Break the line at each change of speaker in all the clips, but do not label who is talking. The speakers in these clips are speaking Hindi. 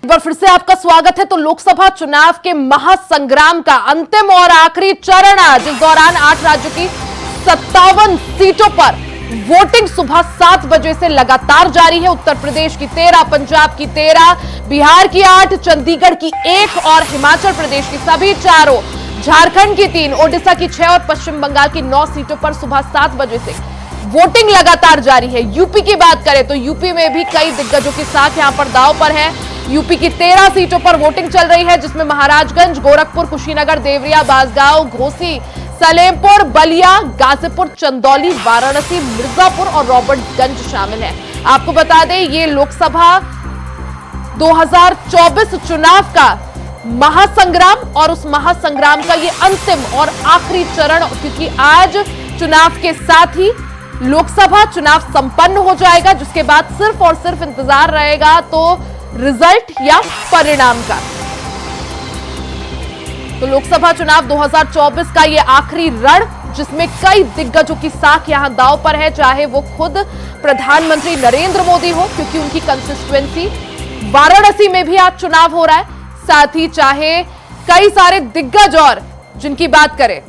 बार फिर से आपका स्वागत है। तो लोकसभा चुनाव के महासंग्राम का अंतिम और आखिरी चरण है, जिस दौरान 8 राज्यों की 57 सीटों पर वोटिंग सुबह 7 बजे से लगातार जारी है। उत्तर प्रदेश की 13, पंजाब की 13, बिहार की 8, चंडीगढ़ की 1 और हिमाचल प्रदेश की सभी 4, झारखंड की 3, ओडिशा की 6 और पश्चिम बंगाल की 9 सीटों पर सुबह 7 बजे से वोटिंग लगातार जारी है। यूपी की बात करें तो यूपी में भी कई दिग्गजों की साख यहां पर दांव पर है। यूपी की 13 सीटों पर वोटिंग चल रही है, जिसमें महाराजगंज, गोरखपुर, कुशीनगर, देवरिया, बांसगांव, घोसी, सलेमपुर, बलिया, गाजीपुर, चंदौली, वाराणसी, मिर्जापुर और रॉबर्टगंज शामिल है। आपको बता दें, ये लोकसभा 2024 चुनाव का महासंग्राम और उस महासंग्राम का ये अंतिम और आखिरी चरण, क्योंकि आज चुनाव के साथ ही लोकसभा चुनाव संपन्न हो जाएगा, जिसके बाद सिर्फ और सिर्फ इंतजार रहेगा तो रिजल्ट या परिणाम का। तो लोकसभा चुनाव 2024 का ये आखिरी रण, जिसमें कई दिग्गजों की साख यहां दांव पर है, चाहे वो खुद प्रधानमंत्री नरेंद्र मोदी हो, क्योंकि उनकी कंसिस्टेंसी वाराणसी में भी आज चुनाव हो रहा है, साथ ही चाहे कई सारे दिग्गज और जिनकी बात करें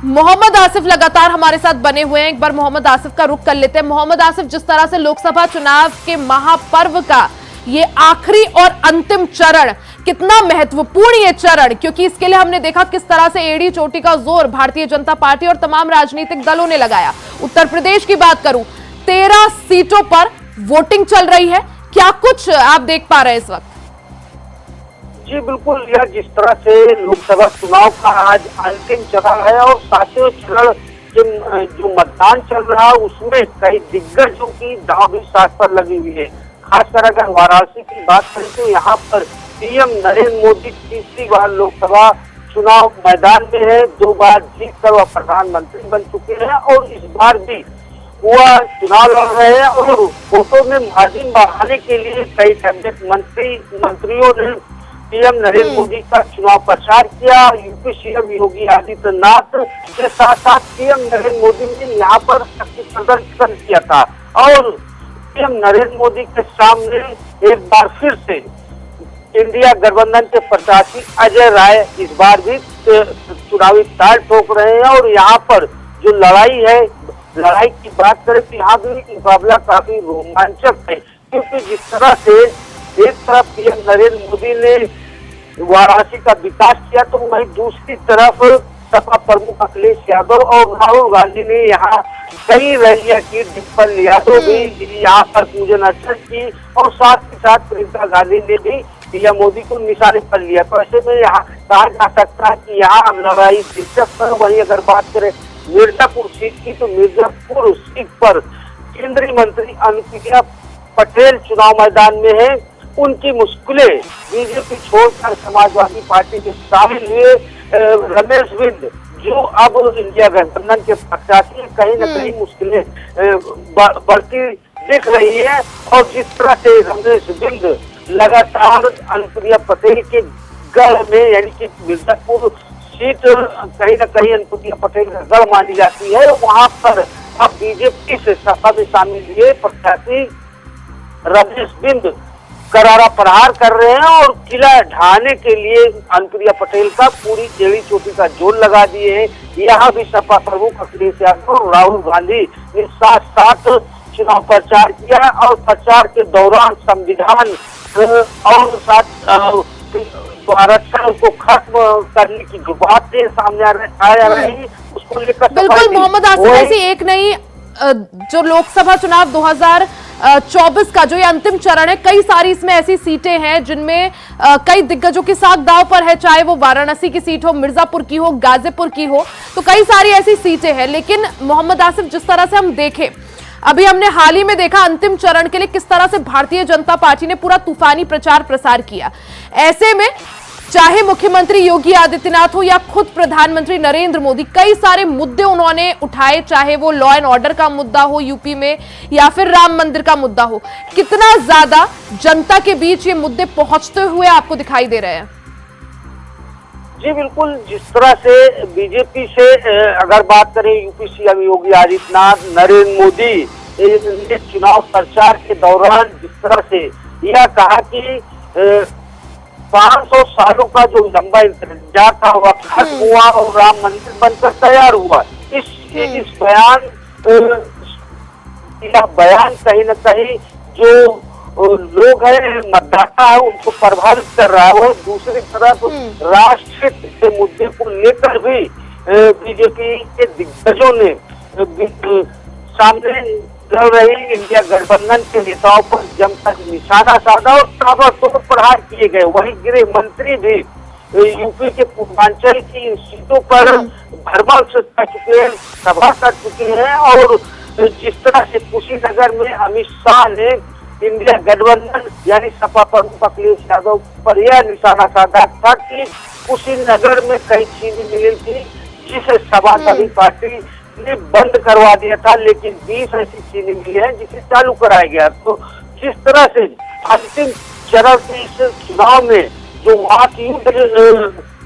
मोहम्मद आसिफ लगातार हमारे साथ बने हुए हैं। एक बार मोहम्मद आसिफ का रुख कर लेते हैं। मोहम्मद आसिफ, जिस तरह से लोकसभा चुनाव के महापर्व का ये आखिरी और अंतिम चरण, कितना महत्वपूर्ण ये चरण, क्योंकि इसके लिए हमने देखा किस तरह से एड़ी चोटी का जोर भारतीय जनता पार्टी और तमाम राजनीतिक दलों ने लगाया। उत्तर प्रदेश की बात करूं, 13 सीटों पर वोटिंग चल रही है, क्या कुछ आप देख पा रहे हैं इस वक्त?
जी बिल्कुल, यह जिस तरह से लोकसभा चुनाव का आज अंतिम चरण है और 7वें चरण जो मतदान चल रहा है, उसमें कई दिग्गजों की दांव भी साथ पर लगी हुई है। खासकर अगर वाराणसी की बात करें तो यहाँ पर पीएम नरेंद्र मोदी तीसरी बार लोकसभा चुनाव मैदान में है। 2 बार जीतकर वह प्रधानमंत्री बन चुके हैं और इस बार भी वह चुनाव लड़ रहे हैं। और वोटों में मार्जिन बढ़ाने के लिए कई कैबिनेट मंत्रियों ने पीएम नरेंद्र मोदी का चुनाव प्रचार किया। यूपी सीएम योगी आदित्यनाथ के साथ साथ पीएम नरेंद्र मोदी ने यहाँ पर शक्ति प्रदर्शन किया था और पीएम नरेंद्र मोदी के सामने एक बार फिर से इंडिया गठबंधन के प्रत्याशी अजय राय इस बार भी चुनावी ताल ठोक रहे हैं। और यहाँ पर जो लड़ाई की बात करें तो यहाँ भी मुकाबला काफी रोमांचक है, क्योंकि जिस तरह से एक तरफ पीएम नरेंद्र मोदी ने वाराणसी का विकास किया, तो वहीं दूसरी तरफ सपा प्रमुख अखिलेश यादव और राहुल गांधी ने यहाँ कई रैलियां की। डिम्पल यादव भी यहाँ पर पूजन अर्चन की और साथ ही साथ प्रियंका गांधी ने भी पीएम मोदी को निशाने पर लिया। तो ऐसे में यहाँ कहा जा सकता है कि यहाँ लड़ाई दिलचस्प है। वहीं अगर बात करें मिर्जापुर सीट की, तो मिर्जापुर सीट पर केंद्रीय मंत्री अनुप्रिया पटेल चुनाव मैदान में है। उनकी मुश्किलें बीजेपी छोड़कर समाजवादी पार्टी के शामिल हुए रमेश बिंद, जो अब इंडिया गठबंधन के प्रत्याशी, कहीं न कहीं मुश्किलें बढ़ती दिख रही है। और जिस तरह से रमेश बिंद लगातार अनुप्रिया पटेल के गढ़ में, यानी कि मिर्जापुर सीट कहीं न कहीं अनुप्रिया पटेल का गढ़ मानी जाती है, वहां पर अब बीजेपी से सपा में शामिल हुए प्रत्याशी रमेश बिंद करारा प्रहार कर रहे हैं और किला ढाने के लिए अनुप्रिया पटेल का पूरी एड़ी चोटी का जोर लगा दिए हैं। यहाँ भी सपा प्रमुख अखिलेश यादव और राहुल गांधी ने साथ साथ चुनाव प्रचार किया और प्रचार के दौरान संविधान और साथ आरक्षण को खत्म करने की जो बातें सामने आ रही, उसको लेकर
बिल्कुल मोहम्मद आसिफ, ऐसी एक नहीं, जो लोकसभा चुनाव 2024 का जो ये अंतिम चरण है, कई सारी इसमें ऐसी सीटें हैं जिनमें कई दिग्गजों की साख दांव पर है, चाहे वो वाराणसी की सीट हो, मिर्जापुर की हो, गाजीपुर की हो, तो कई सारी ऐसी सीटें हैं। लेकिन मोहम्मद आसिफ, जिस तरह से हम देखें, अभी हमने हाल ही में देखा अंतिम चरण के लिए किस तरह से भारतीय जनता पार्टी ने पूरा तूफानी प्रचार प्रसार किया। ऐसे में चाहे मुख्यमंत्री योगी आदित्यनाथ हो या खुद प्रधानमंत्री नरेंद्र मोदी, कई सारे मुद्दे उन्होंने उठाए, चाहे वो लॉ एंड ऑर्डर का मुद्दा हो यूपी में या फिर राम मंदिर का मुद्दा हो। कितना ज्यादा जनता के बीच ये मुद्दे पहुंचते हुए आपको दिखाई दे रहे हैं?
जी बिल्कुल, जिस तरह से बीजेपी से अगर बात करें यूपी सीएम योगी आदित्यनाथ, नरेंद्र मोदी ने चुनाव प्रचार के दौरान जिस तरह से यह कहा कि 500 सालों का जो लंबा इंतजार था वह खत्म हुआ और राम मंदिर बनकर तैयार हुआ। इस बयान कहीं न कहीं जो लोग हैं, मतदाता है, उनको प्रभावित कर रहा है। और दूसरी तरफ राष्ट्र के मुद्दे को लेकर भी बीजेपी के दिग्गजों ने सामने लड़ रही इंडिया गठबंधन के नेताओं पर जमकर निशाना साधा और ताबड़तोड़ प्रहार किए गए। वहीं गृह मंत्री भी यूपी के पूर्वांचल की इन सीटों पर भरमार से कर चुके हैं, सभा कर चुके हैं। और जिस तरह से कुशीनगर में अमित शाह ने इंडिया गठबंधन यानी सपा प्रमुख अखिलेश यादव पर यह निशाना साधा था कि कुशीनगर में कई चीनी मिलें थी जिसे समाजवादी पार्टी ने बंद करवा दिया था, लेकिन 20 ऐसी चीनी मिलें हैं जिसे चालू कराया गया। तो जिस तरह से अंतिम चरण के इस चुनाव में जो वाक युद्ध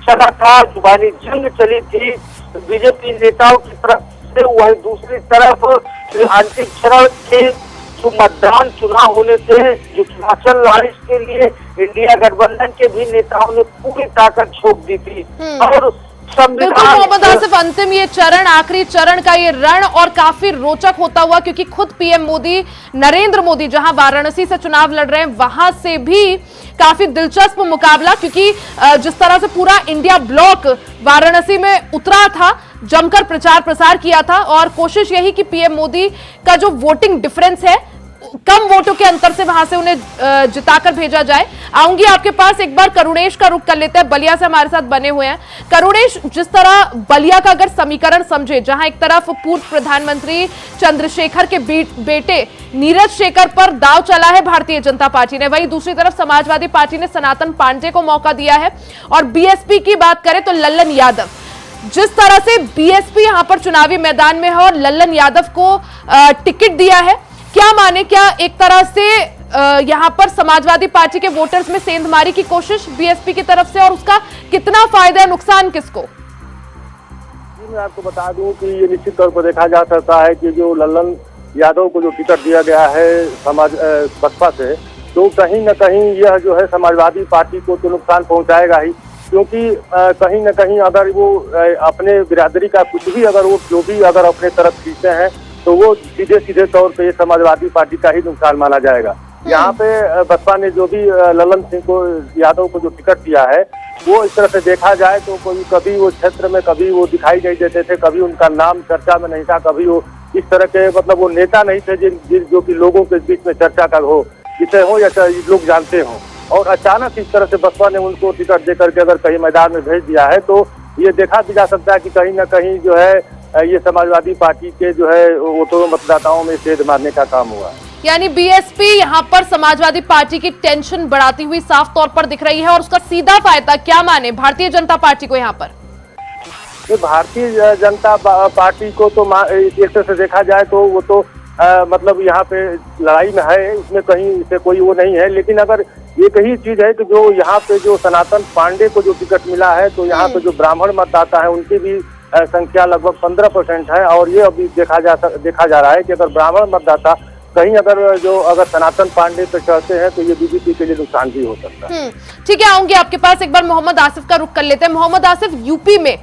चला था, जुबानी जंग चली थी बीजेपी नेताओं की तरफ से, वही दूसरी तरफ अंतिम चरण के जो मतदान चुनाव होने थे, जो चुनाव चल रहा है, इसके लिए इंडिया गठबंधन के भी नेताओं ने पूरी ताकत झोंक दी थी। और
बिल्कुल मोहम्मद आसिफ, अंतिम ये चरण, आखिरी चरण का ये रण और काफी रोचक होता हुआ, क्योंकि खुद पीएम मोदी, नरेंद्र मोदी जहां वाराणसी से चुनाव लड़ रहे हैं, वहां से भी काफी दिलचस्प मुकाबला, क्योंकि जिस तरह से पूरा इंडिया ब्लॉक वाराणसी में उतरा था, जमकर प्रचार प्रसार किया था और कोशिश यही कि पीएम मोदी का जो वोटिंग डिफरेंस है, कम वोटों के अंतर से वहां से उन्हें जिताकर भेजा जाए। आऊंगी आपके पास, एक बार करुणेश का रुख कर लेते हैं, बलिया से हमारे साथ बने हुए हैं। करुणेश, जिस तरह बलिया का अगर समीकरण समझे, जहां एक तरफ पूर्व प्रधानमंत्री चंद्रशेखर के बेटे नीरज शेखर पर दांव चला है भारतीय जनता पार्टी ने, वहीं दूसरी तरफ समाजवादी पार्टी ने सनातन पांडे को मौका दिया है, और बीएसपी की बात करें तो लल्लन यादव, जिस तरह से बीएसपी यहां पर चुनावी मैदान में है और लल्लन यादव को टिकट दिया है, क्या माने, क्या एक तरह से यहां पर समाजवादी पार्टी के वोटर्स में सेंधमारी की कोशिश बीएसपी की तरफ से, और उसका कितना फायदा नुकसान किसको?
मैं आपको बता दूं कि ये निश्चित तौर पर देखा जा सकता है कि जो लल्लन यादव को जो टिकट दिया गया है बसपा से, तो कहीं न कहीं यह जो है समाजवादी पार्टी को तो नुकसान पहुंचाएगा ही, क्योंकि कहीं न कहीं अगर वो अपने बिरादरी का कुछ भी अगर वो जो भी अगर अपने तरफ खींचते हैं तो वो सीधे सीधे तौर पे समाजवादी पार्टी का ही नुकसान माना जाएगा। यहाँ पे बसपा ने जो भी लल्लन सिंह को यादव को जो टिकट दिया है, वो इस तरह से देखा जाए तो कोई कभी वो क्षेत्र में कभी वो दिखाई नहीं देते थे, कभी उनका नाम चर्चा में नहीं था, कभी वो इस तरह के मतलब वो नेता नहीं थे जो कि लोगों के बीच में चर्चा का हो, जिसे हो या लोग जानते हो। और अचानक इस तरह से बसपा ने उनको टिकट दे करके अगर कहीं मैदान में भेज दिया है, तो ये देखा भी जा सकता है कि कहीं ना कहीं जो है ये समाजवादी पार्टी के जो है वोटरों मतदाताओं में सेध मारने का काम हुआ।
यानी बीएसपी यहां पर समाजवादी पार्टी की टेंशन बढ़ाती हुई साफ तौर पर दिख रही है, और उसका सीधा फायदा क्या माने भारतीय जनता पार्टी को यहाँ पर?
भारतीय जनता पार्टी को तो एक तरह से देखा जाए तो वो तो मतलब यहाँ पे लड़ाई में है, उसमें कहीं से कोई वो नहीं है। लेकिन अगर एक ही चीज है कि जो यहाँ पे जो सनातन पांडे को जो टिकट मिला है, तो यहाँ पे जो ब्राह्मण मतदाता है उनकी भी संख्या लगभग 15% है। और ये अभी देखा जा रहा है कि अगर ब्राह्मण मतदाता कहीं अगर सनातन पांडे पे चढ़ते हैं तो ये बीजेपी के लिए नुकसान भी हो सकता है।
ठीक है, आऊंगी आपके पास, एक बार मोहम्मद आसिफ का रुख कर लेते हैं। मोहम्मद आसिफ, यूपी में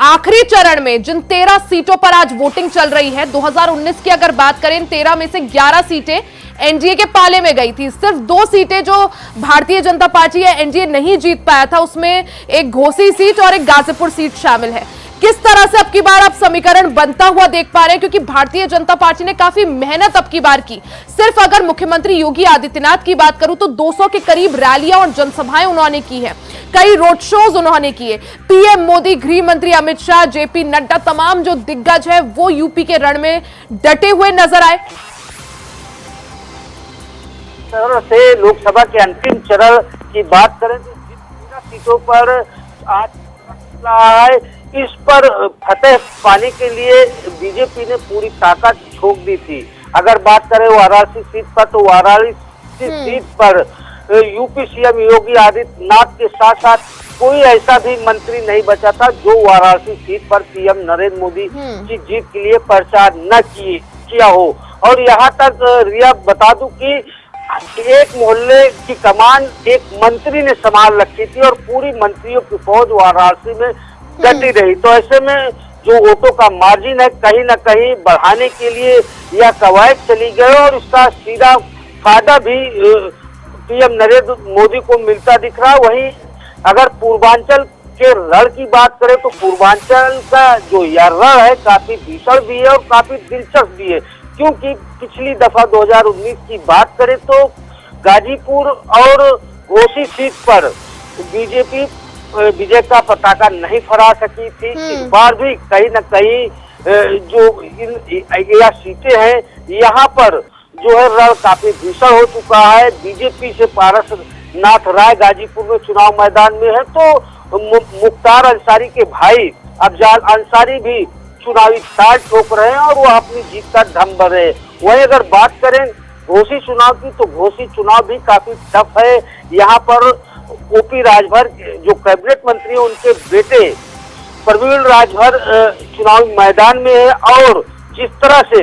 आखिरी चरण में जिन 13 सीटों पर आज वोटिंग चल रही है, 2019 की अगर बात करें, 13 में से 11 सीटें एनडीए के पाले में गई थी। सिर्फ 2 सीटें जो भारतीय जनता पार्टी या एनडीए नहीं जीत पाया था, उसमें एक घोसी सीट और एक गाजीपुर सीट शामिल है। किस तरह से अब की बार आप समीकरण बनता हुआ देख पा रहे हैं, क्योंकि भारतीय जनता पार्टी ने काफी मेहनत अब की बार की। सिर्फ अगर मुख्यमंत्री योगी आदित्यनाथ की बात करूं तो 200 के करीब रैलियां और जनसभाएं उन्होंने की है, कई रोड शोज उन्होंने किए। पीएम मोदी, गृह मंत्री अमित शाह, जेपी नड्डा, तमाम जो दिग्गज है वो यूपी के रण में डटे हुए नजर आए।
से लोकसभा के अंतिम चरण की बात करें तो जिन सीटों पर आज इस पर फतेह पाने के लिए बीजेपी ने पूरी ताकत झोंक दी थी। अगर बात करें वाराणसी सीट पर, तो वाराणसी सीट पर यूपी सीएम योगी आदित्यनाथ के साथ साथ कोई ऐसा भी मंत्री नहीं बचा था जो वाराणसी सीट पर पीएम नरेंद्र मोदी की जीत के लिए प्रचार न किया हो। और यहाँ तक रिया बता दूं कि एक मोहल्ले की कमान एक मंत्री ने संभाल रखी थी और पूरी मंत्रियों की फौज वाराणसी में डटी रही। तो ऐसे में जो वोटों का मार्जिन है कहीं न कहीं बढ़ाने के लिए यह कवायद चली गई और इसका सीधा फायदा भी पीएम नरेंद्र मोदी को मिलता दिख रहा है। वहीं अगर पूर्वांचल के रण की बात करें तो पूर्वांचल का जो यह रण है काफी भीषण भी है और काफी दिलचस्प भी है, क्योंकि पिछली दफा 2019 की बात करें तो गाजीपुर और घोसी सीट पर बीजेपी विजय का पताका नहीं फहरा सकी थी। इस बार भी कहीं न कहीं जो यह सीटें हैं यहाँ पर जो है रण काफी भीषण हो चुका है। बीजेपी से पारसनाथ राय गाजीपुर में चुनाव मैदान में है तो मुख्तार अंसारी के भाई अफजाल अंसारी भी चुनावी ताल ठोक रहे हैं और वह अपनी जीत का दम भर रहे हैं। वहीं अगर बात करें घोसी चुनाव की तो घोसी चुनाव भी काफी टफ है। यहाँ पर ओपी राजभर जो कैबिनेट मंत्री है उनके बेटे प्रवीण राजभर चुनावी मैदान में है और जिस तरह से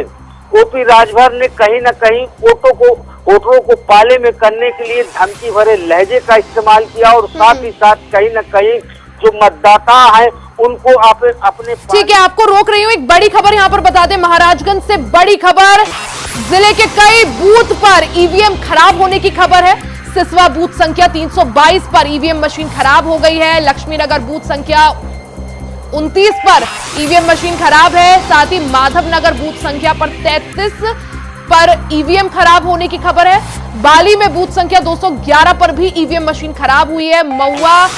ओपी राजभर ने कहीं न कहीं वोटरों को पाले में करने के लिए धमकी भरे लहजे का इस्तेमाल किया और साथ ही साथ कहीं न कहीं जो मतदाता है उनको अपने
ठीक है, आपको रोक रही हूँ। एक बड़ी खबर यहाँ पर बता दें, महाराजगंज से बड़ी खबर, जिले के कई बूथ पर ईवीएम खराब होने की खबर है। सिसवा बूथ संख्या 322 पर ईवीएम मशीन खराब हो गई है। लक्ष्मीनगर बूथ संख्या 29 पर ईवीएम मशीन खराब है। साथ ही माधवनगर बूथ संख्या पर 33 पर ईवीएम खराब होने की खबर है। बाली में बूथ संख्या 211 पर भी ईवीएम मशीन खराब हुई है। महुआ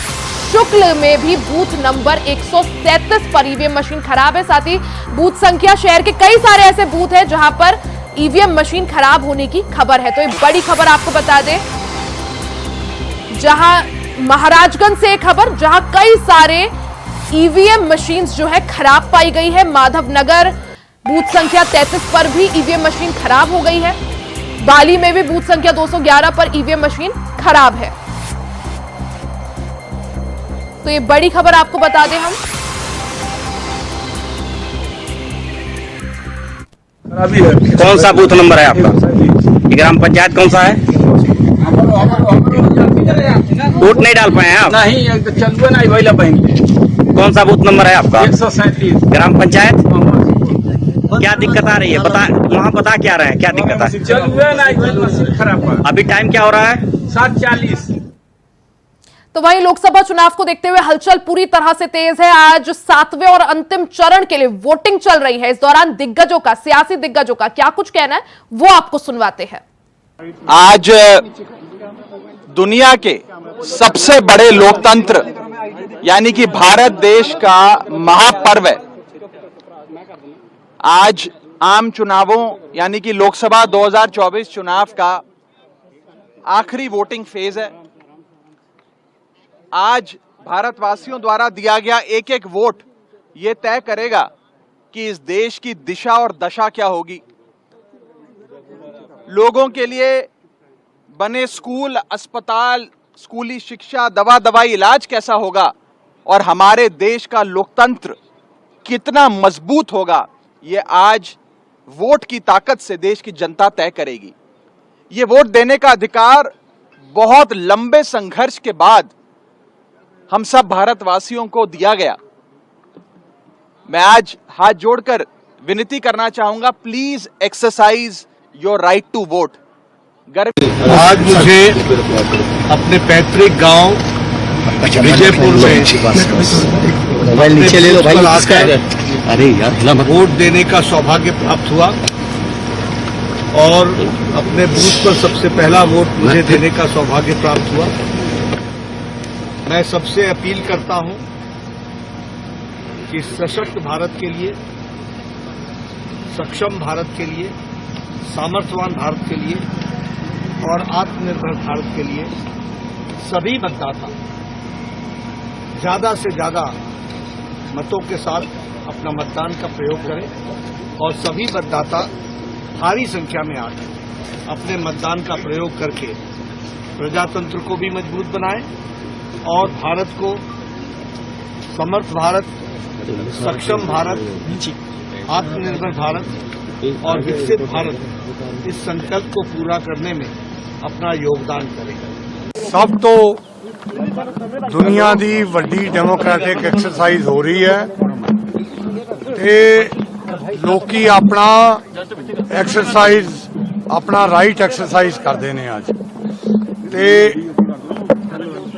शुक्ल में भी बूथ नंबर 137 पर ईवीएम मशीन खराब है। साथ ही बूथ संख्या शहर के कई सारे ऐसे बूथ हैं जहां पर ईवीएम मशीन खराब होने की खबर है। तो एक बड़ी खबर आपको बता दें, जहां महाराजगंज से एक खबर जहां कई सारे ईवीएम मशीन्स जो है खराब पाई गई है। माधवनगर बूथ संख्या 33 पर भी ईवीएम मशीन खराब हो गई है। बाली में भी बूथ संख्या 211 पर ईवीएम मशीन खराब है। तो ये बड़ी खबर आपको बता दें हम।
कौन सा बूथ नंबर है आपका? ग्राम पंचायत कौन सा है? वोट नहीं डाल पाए हैं आप?
नहीं, चलुए नहीं भैया बहन।
कौन सा बूथ नंबर है आपका?
137
ग्राम पंचायत। क्या दिक्कत आ रही है? वहाँ बता क्या रहे हैं, क्या दिक्कत है?
चलुए नहीं खराब।
अभी टाइम क्या हो रहा है?
7:40।
तो वहीं लोकसभा चुनाव को देखते हुए हलचल पूरी तरह से तेज है। आज 7वें और अंतिम चरण के लिए वोटिंग चल रही है। इस दौरान दिग्गजों का, सियासी दिग्गजों का क्या कुछ कहना है वो आपको सुनवाते हैं।
आज दुनिया के सबसे बड़े लोकतंत्र यानी कि भारत देश का महापर्व है। आज आम चुनावों यानी कि लोकसभा 2024 चुनाव का आखिरी वोटिंग फेज है। आज भारतवासियों द्वारा दिया गया एक एक वोट ये तय करेगा कि इस देश की दिशा और दशा क्या होगी। लोगों के लिए बने स्कूल, अस्पताल, स्कूली शिक्षा, दवा दवाई, इलाज कैसा होगा और हमारे देश का लोकतंत्र कितना मजबूत होगा, ये आज वोट की ताकत से देश की जनता तय करेगी। ये वोट देने का अधिकार बहुत लंबे संघर्ष के बाद हम सब भारतवासियों को दिया गया। मैं आज हाथ जोड़कर विनती करना चाहूंगा, please exercise your right to vote.
आज मुझे अपने पैतृक गांव विजयपुर में वोट देने का सौभाग्य प्राप्त हुआ और अपने बूथ पर सबसे पहला वोट मुझे देने का सौभाग्य प्राप्त हुआ। मैं सबसे अपील करता हूं कि सशक्त भारत के लिए, सक्षम भारत के लिए, सामर्थ्यवान भारत के लिए और आत्मनिर्भर भारत के लिए सभी मतदाता ज्यादा से ज्यादा मतों के साथ अपना मतदान का प्रयोग करें और सभी मतदाता भारी संख्या में आकर अपने मतदान का प्रयोग करके प्रजातंत्र को भी मजबूत बनाएं और भारत को समर्थ भारत, सक्षम भारत, आत्मनिर्भर भारत और विकसित भारत इस संकल्प को पूरा करने में अपना योगदान करें।
सब तो दुनिया की वड्डी डेमोक्रेटिक एक्सरसाइज हो रही है ते लोकी अपना एक्सरसाइज अपना राइट एक्सरसाइज करते हैं अज ते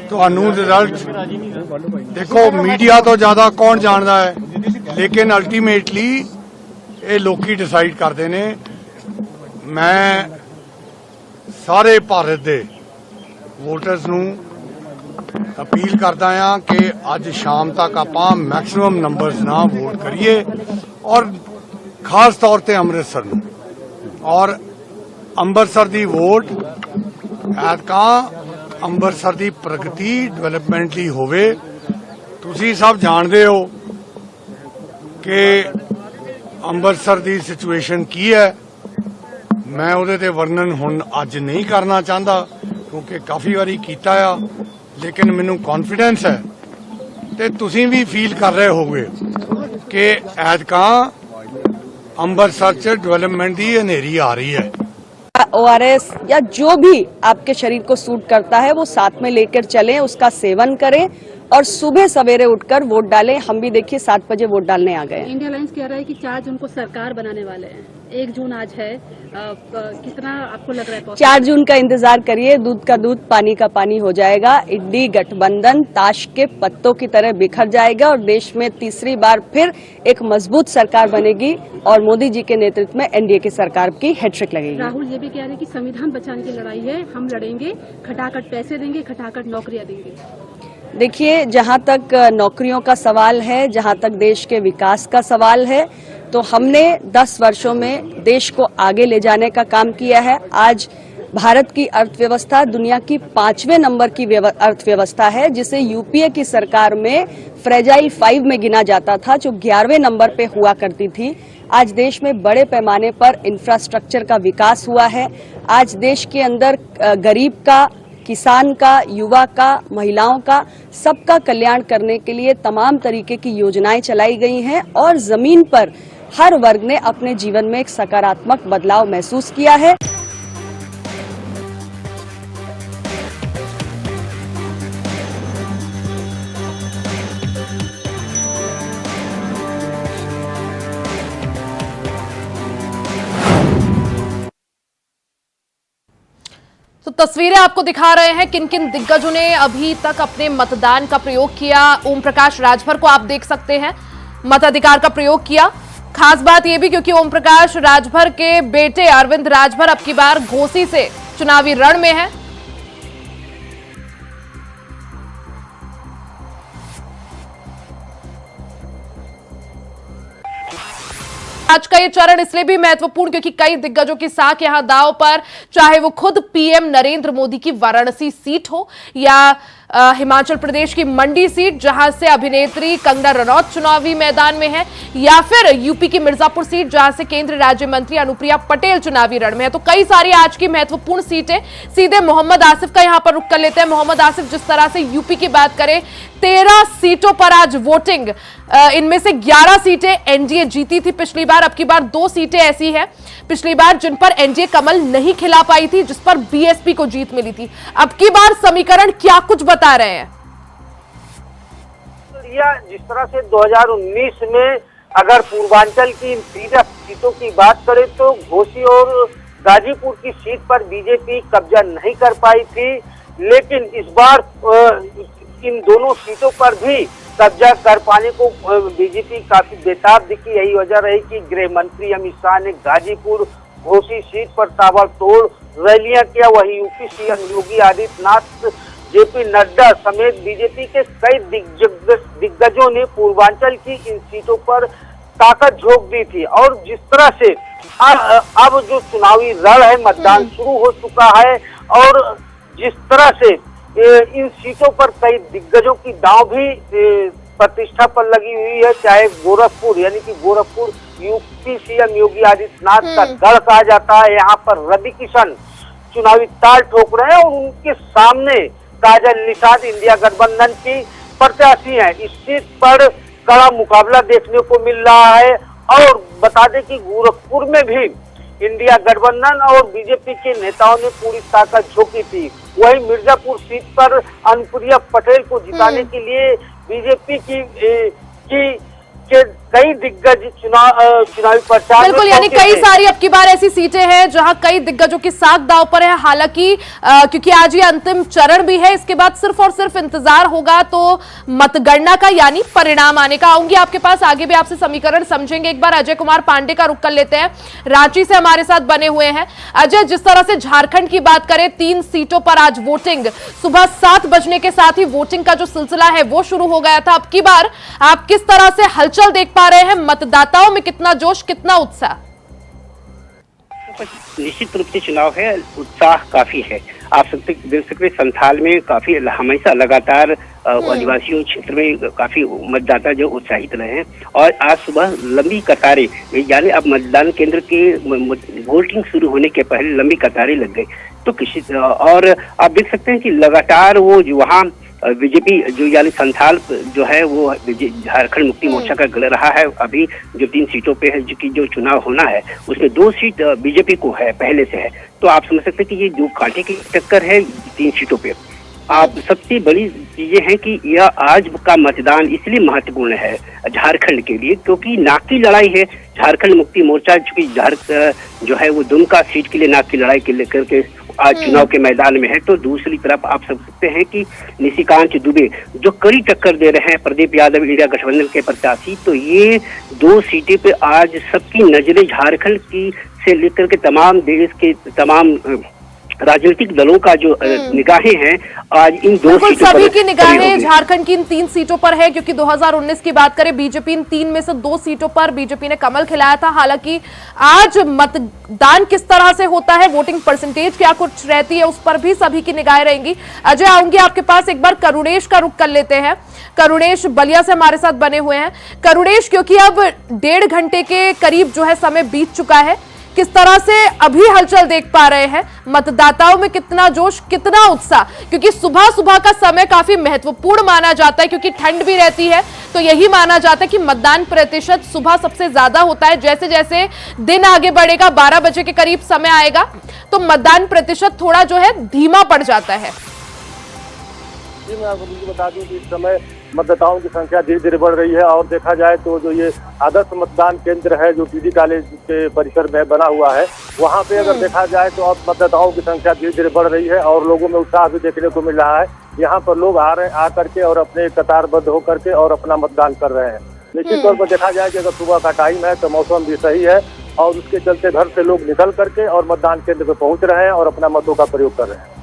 तुहानू रिजल्ट देखो मीडिया तो ज्यादा कौन जानता है, लेकिन अल्टीमेटली ये लोकी डिसाइड करते हैं। मैं सारे भारत के वोटर्स नू अपील करता हाँ कि अज शाम तक आपां मैक्सिमम नंबर्स ना वोट करिए और खास तौर पर अमृतसर नू और अमृतसर की वोट ऐतका अमृतसर की प्रगति डिवेलपमेंट ली होवे। तुसी सब जानते हो कि अमृतसर की सिचुएशन की है। मैं उहदे ते वर्णन हुण अज नहीं करना चाहता क्योंकि काफ़ी बारी कीता आ, लेकिन मैनू कॉन्फिडेंस है ते तुसी भी फील कर रहे होगे कि ऐतका अमृतसर च डेवलपमेंट की अंधेरी आ रही है।
ORS या जो भी आपके शरीर को सूट करता है वो साथ में लेकर चलें, उसका सेवन करें और सुबह सवेरे उठकर वोट डालें। हम भी देखिए 7 बजे वोट डालने आ गए।
इंडिया अलायंस कह रहा है कि 4 जून को सरकार बनाने वाले हैं, 1 जून आज है, कितना आपको लग रहा है?
4 जून का इंतजार करिए, दूध का दूध पानी का पानी हो जाएगा। इंडी गठबंधन ताश के पत्तों की तरह बिखर जाएगा और देश में तीसरी बार फिर एक मजबूत सरकार बनेगी और मोदी जी के नेतृत्व में एनडीए की सरकार की हैट्रिक लगेगी।
राहुल ये भी कह रहे हैं कि संविधान बचाने की लड़ाई है, हम लड़ेंगे, खटाखट पैसे देंगे, खटाखट नौकरियां देंगे।
देखिए, जहां तक नौकरियों का सवाल है, जहां तक देश के विकास का सवाल है, तो हमने 10 वर्षों में देश को आगे ले जाने का काम किया है। आज भारत की अर्थव्यवस्था दुनिया की 5वें नंबर की अर्थव्यवस्था है, जिसे यूपीए की सरकार में फ्रेजाइल 5 में गिना जाता था, जो 11वें नंबर पे हुआ करती थी। आज देश में बड़े पैमाने पर इंफ्रास्ट्रक्चर का विकास हुआ है। आज देश के अंदर गरीब का, किसान का, युवा का, महिलाओं का, सबका कल्याण करने के लिए तमाम तरीके की योजनाएं चलाई गई हैं और जमीन पर हर वर्ग ने अपने जीवन में एक सकारात्मक बदलाव महसूस किया है।
तो तस्वीरें आपको दिखा रहे हैं किन किन दिग्गजों ने अभी तक अपने मतदान का प्रयोग किया। ओम प्रकाश राजभर को आप देख सकते हैं मताधिकार का प्रयोग किया। खास बात यह भी क्योंकि ओम प्रकाश राजभर के बेटे अरविंद राजभर अब की बार घोसी से चुनावी रण में हैं। आज का ये चरण इसलिए भी महत्वपूर्ण क्योंकि कई दिग्गजों की साख यहां दांव पर, चाहे वो खुद पीएम नरेंद्र मोदी की वाराणसी सीट हो या हिमाचल प्रदेश की मंडी सीट जहां से अभिनेत्री कंगना रनौत चुनावी मैदान में है, या फिर यूपी की मिर्जापुर सीट जहां से केंद्रीय राज्य मंत्री अनुप्रिया पटेल चुनावी रण में है। तो कई सारी आज की महत्वपूर्ण सीटें। सीधे मोहम्मद आसिफ का यहां पर रुख कर लेते हैं। मोहम्मद आसिफ, जिस तरह से यूपी की बात करें, 13 सीटों पर आज वोटिंग, इनमें से 11 सीटें एनडीए जीती थी पिछली बार। अब की बार 2 सीटें ऐसी हैं पिछली बार जिन पर एनडीए कमल नहीं खिला पाई थी, जिस पर बीएसपी को जीत मिली थी। अब की बार समीकरण क्या कुछ बता रहे हैं?
जिस तरह से 2019 में अगर पूर्वांचल की इन 13 सीटों की बात करें तो घोसी और गाजीपुर की सीट पर बीजेपी कब्जा नहीं कर पाई थी, लेकिन इस बार इन दोनों सीटों पर भी कब्जा कर पाने को बीजेपी काफी बेताब दिखी। यही वजह रही कि गृह मंत्री अमित शाह ने गाजीपुर घोसी सीट पर ताबड़तोड़ रैलियां किया। वही UP CM Yogi Adityanath, JP Nadda समेत बीजेपी के कई दिग्गजों ने पूर्वांचल की इन सीटों पर ताकत झोंक दी थी। और जिस तरह से अब जो चुनावी रण है, मतदान शुरू हो चुका है और जिस तरह से इन सीटों पर कई दिग्गजों की दांव भी प्रतिष्ठा पर लगी हुई है। चाहे गोरखपुर, यानी कि गोरखपुर यूपी सीएम योगी आदित्यनाथ का गढ़ कहा जाता है। यहाँ पर रवि किशन चुनावी ताल ठोक रहे हैं और उनके सामने काजल निषाद इंडिया गठबंधन की प्रत्याशी हैं। इस सीट पर कड़ा मुकाबला देखने को मिल रहा है और बता दें कि गोरखपुर में भी इंडिया गठबंधन और बीजेपी के नेताओं ने पूरी ताकत झोंकी थी। वहीं मिर्जापुर सीट पर अनुप्रिया पटेल को जिताने के लिए बीजेपी के कई दिग्गज चुनावी प्रचार
बिल्कुल, यानी कई सारी अब की बार ऐसी सीटें हैं जहां कई दिग्गजों की साख दांव पर है। हालांकि क्योंकि आज ये अंतिम चरण भी है, इसके बाद सिर्फ और सिर्फ इंतजार होगा तो मतगणना का, यानी परिणाम आने का। आऊंगी आपके पास, आगे भी आपसे समीकरण समझेंगे। एक बार अजय कुमार पांडे का रुख कर लेते हैं, रांची से हमारे साथ बने हुए हैं। अजय, जिस तरह से झारखंड की बात करें, 3 सीटों पर आज वोटिंग सुबह 7 बजने के साथ ही वोटिंग का जो सिलसिला है वो शुरू हो गया था। अब की बार आप किस तरह से हलचल देख पा रहे हैं? मतदाताओं में कितना जोश, कितना उत्साह?
निश्चित रूप से चुनाव है, उत्साह काफी है। आप देख सकते संथाल में काफी हमेशा लगातार आदिवासियों क्षेत्र में काफी मतदाता जो उत्साहित रहे हैं और आज सुबह लंबी कतारें, यानी अब मतदान केंद्र के वोटिंग शुरू होने के पहले लंबी कतारें लग गई। तो किसी और आप देख सकते हैं कि लगातार वो जो वहाँ बीजेपी जो यानी संथाल जो है वो झारखंड मुक्ति मोर्चा का गढ़ रहा है। अभी जो 3 सीटों पे है जो चुनाव होना है उसमें 2 सीट बीजेपी को है, पहले से है। तो आप समझ सकते हैं कि ये जो कांटे की टक्कर है 3 सीटों पे। आप सबसे बड़ी चीजें हैं कि यह आज का मतदान इसलिए महत्वपूर्ण है झारखंड के लिए क्योंकि नाक की लड़ाई है। झारखंड मुक्ति मोर्चा चूंकि जो है वो दुमका सीट के लिए नाक की लड़ाई के लेकर के आज चुनाव के मैदान में है। तो दूसरी तरफ आप समझ सकते हैं कि निशिकांत दुबे जो कड़ी टक्कर दे रहे हैं प्रदीप यादव इंडिया गठबंधन के प्रत्याशी। तो ये 2 सीटें पे आज सबकी नजरें झारखंड की से लेकर के तमाम देश के तमाम राजनीतिक दलों का जो निगाहें हैं आज इन 2 सीटों पर,
सभी की निगाहें झारखंड की इन 3 सीटों पर है क्योंकि 2019 की बात करें बीजेपी इन 3 में से 2 सीटों पर बीजेपी ने कमल खिलाया था। हालांकि आज मतदान किस तरह से होता है, वोटिंग परसेंटेज क्या कुछ रहती है, उस पर भी सभी की निगाहें रहेंगी। अजय, आऊंगी आपके पास, एक बार करुणेश का रुख कर लेते हैं। करुणेश बलिया से हमारे साथ बने हुए हैं। करुणेश, क्योंकि अब 1.5 घंटे के करीब जो है समय बीत चुका है, किस तरह से अभी हलचल देख पा रहे हैं? मतदाताओं में कितना जोश, कितना उत्साह? क्योंकि सुबह सुबह का समय काफी महत्वपूर्ण माना जाता है क्योंकि ठंड भी रहती है, तो यही माना जाता है कि मतदान प्रतिशत सुबह सबसे ज्यादा होता है। जैसे जैसे दिन आगे बढ़ेगा, 12 बजे के करीब समय आएगा तो मतदान प्रतिशत थोड़ा जो है धीमा पड़ जाता है।
जी, मैं आपको बता दूं कि इस समय मतदाताओं की संख्या धीरे धीरे बढ़ रही है और देखा जाए तो जो ये आदर्श मतदान केंद्र है जो पीडी कॉलेज के परिसर में बना हुआ है, वहाँ पे अगर देखा जाए तो अब मतदाताओं की संख्या धीरे धीरे बढ़ रही है और लोगों में उत्साह भी देखने को मिल रहा है। यहाँ पर लोग आ करके और अपने कतारबद्ध होकर के और अपना मतदान कर रहे हैं। निश्चित तौर पर देखा जाए कि अगर सुबह का टाइम है तो मौसम भी सही है और उसके चलते घर से लोग निकल करके और मतदान केंद्र पे पहुंच रहे हैं और अपना मतों का प्रयोग कर रहे हैं।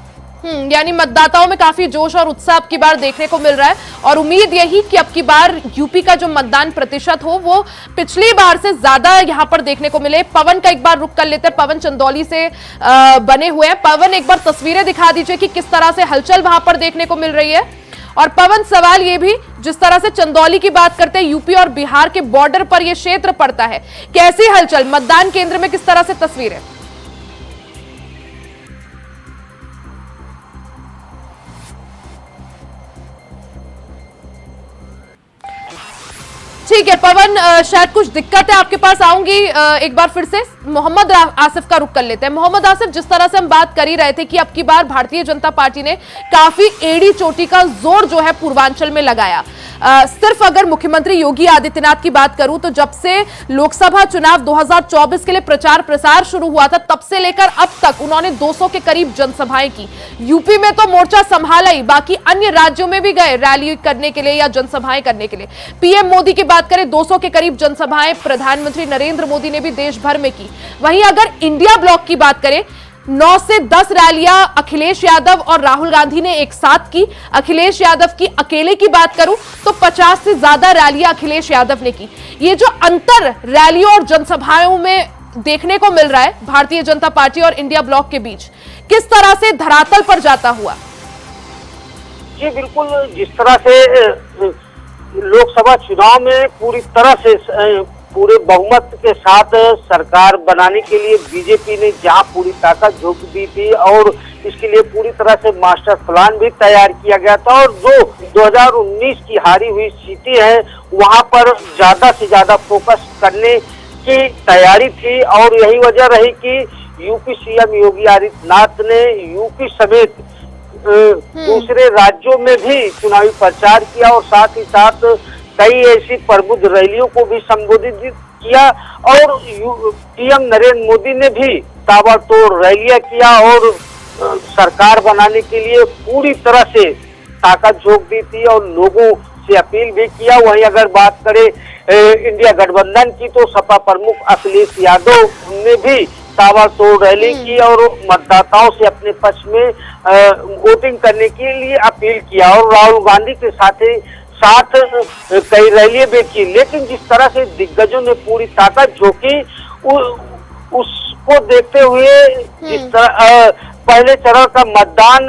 यानी मतदाताओं में काफी जोश और उत्साह अब की बार देखने को मिल रहा है और उम्मीद यही कि अब की बार यूपी का जो मतदान प्रतिशत हो वो पिछली बार से ज्यादा यहां पर देखने को मिले। पवन का एक बार रुख कर लेते हैं, पवन चंदौली से बने हुए हैं। पवन, एक बार तस्वीरें दिखा दीजिए कि किस तरह से हलचल वहां पर देखने को मिल रही है। और पवन, सवाल ये भी, जिस तरह से चंदौली की बात करते हैं, यूपी और बिहार के बॉर्डर पर यह क्षेत्र पड़ता है, कैसी हलचल मतदान केंद्र में, किस तरह से तस्वीरें? ठीक है पवन, शायद कुछ दिक्कत है, आपके पास आऊंगी। एक बार फिर से मोहम्मद आसिफ का रुख कर लेते हैं। मोहम्मद आसिफ, जिस तरह से हम बात कर ही रहे थे कि अब की बार भारतीय जनता पार्टी ने काफी एड़ी चोटी का जोर जो है पूर्वांचल में लगाया। सिर्फ अगर मुख्यमंत्री योगी आदित्यनाथ की बात करूं तो जब से लोकसभा चुनाव 2024 के लिए प्रचार प्रसार शुरू हुआ था तब से लेकर अब तक उन्होंने 200 के करीब जनसभाएं की। यूपी में तो मोर्चा संभाला ही, बाकी अन्य राज्यों में भी गए रैली करने के लिए या जनसभाएं करने के लिए। पीएम मोदी की बात करें, 200 के करीब जनसभाएं प्रधानमंत्री नरेंद्र मोदी ने भी देश भर में की। वहीं अगर इंडिया ब्लॉक की बात करें, 9 से 10 रैलियां अखिलेश यादव और राहुल गांधी ने एक साथ की। अखिलेश यादव की अकेले की बात करूं तो 50 से ज्यादा रैलियां अखिलेश यादव ने की। ये जो अंतर रैलियों और जनसभाओं में देखने को मिल रहा है भारतीय जनता पार्टी और इंडिया ब्लॉक के बीच, किस तरह से धरातल पर जाता हुआ?
जी बिल्कुल, जिस तरह से लोकसभा चुनाव में पूरी तरह से पूरे बहुमत के साथ सरकार बनाने के लिए बीजेपी ने जहां पूरी ताकत झोंक दी थी और इसके लिए पूरी तरह से मास्टर प्लान भी तैयार किया गया था और जो 2019 की हारी हुई सीटें हैं वहां पर ज्यादा से ज्यादा फोकस करने की तैयारी थी और यही वजह रही कि यूपी सीएम योगी आदित्यनाथ ने यूपी समेत दूसरे राज्यों में भी चुनावी प्रचार किया और साथ ही साथ कई ऐसी प्रबुद्ध रैलियों को भी संबोधित किया और पीएम नरेंद्र मोदी ने भी ताबड़तोड़ रैलियां किया और सरकार बनाने के लिए पूरी तरह से ताकत झोंक दी थी और लोगों से अपील भी किया। वहीं अगर बात करें इंडिया गठबंधन की तो सपा प्रमुख अखिलेश यादव ने भी ताबड़तोड़ रैली की और मतदाताओं से अपने पक्ष में वोटिंग करने के लिए अपील किया और राहुल गांधी के साथ कई रैलियां भी की। लेकिन जिस तरह से दिग्गजों ने पूरी ताकत झोंकी उसको देखते हुए जिस तरह पहले चरण का मतदान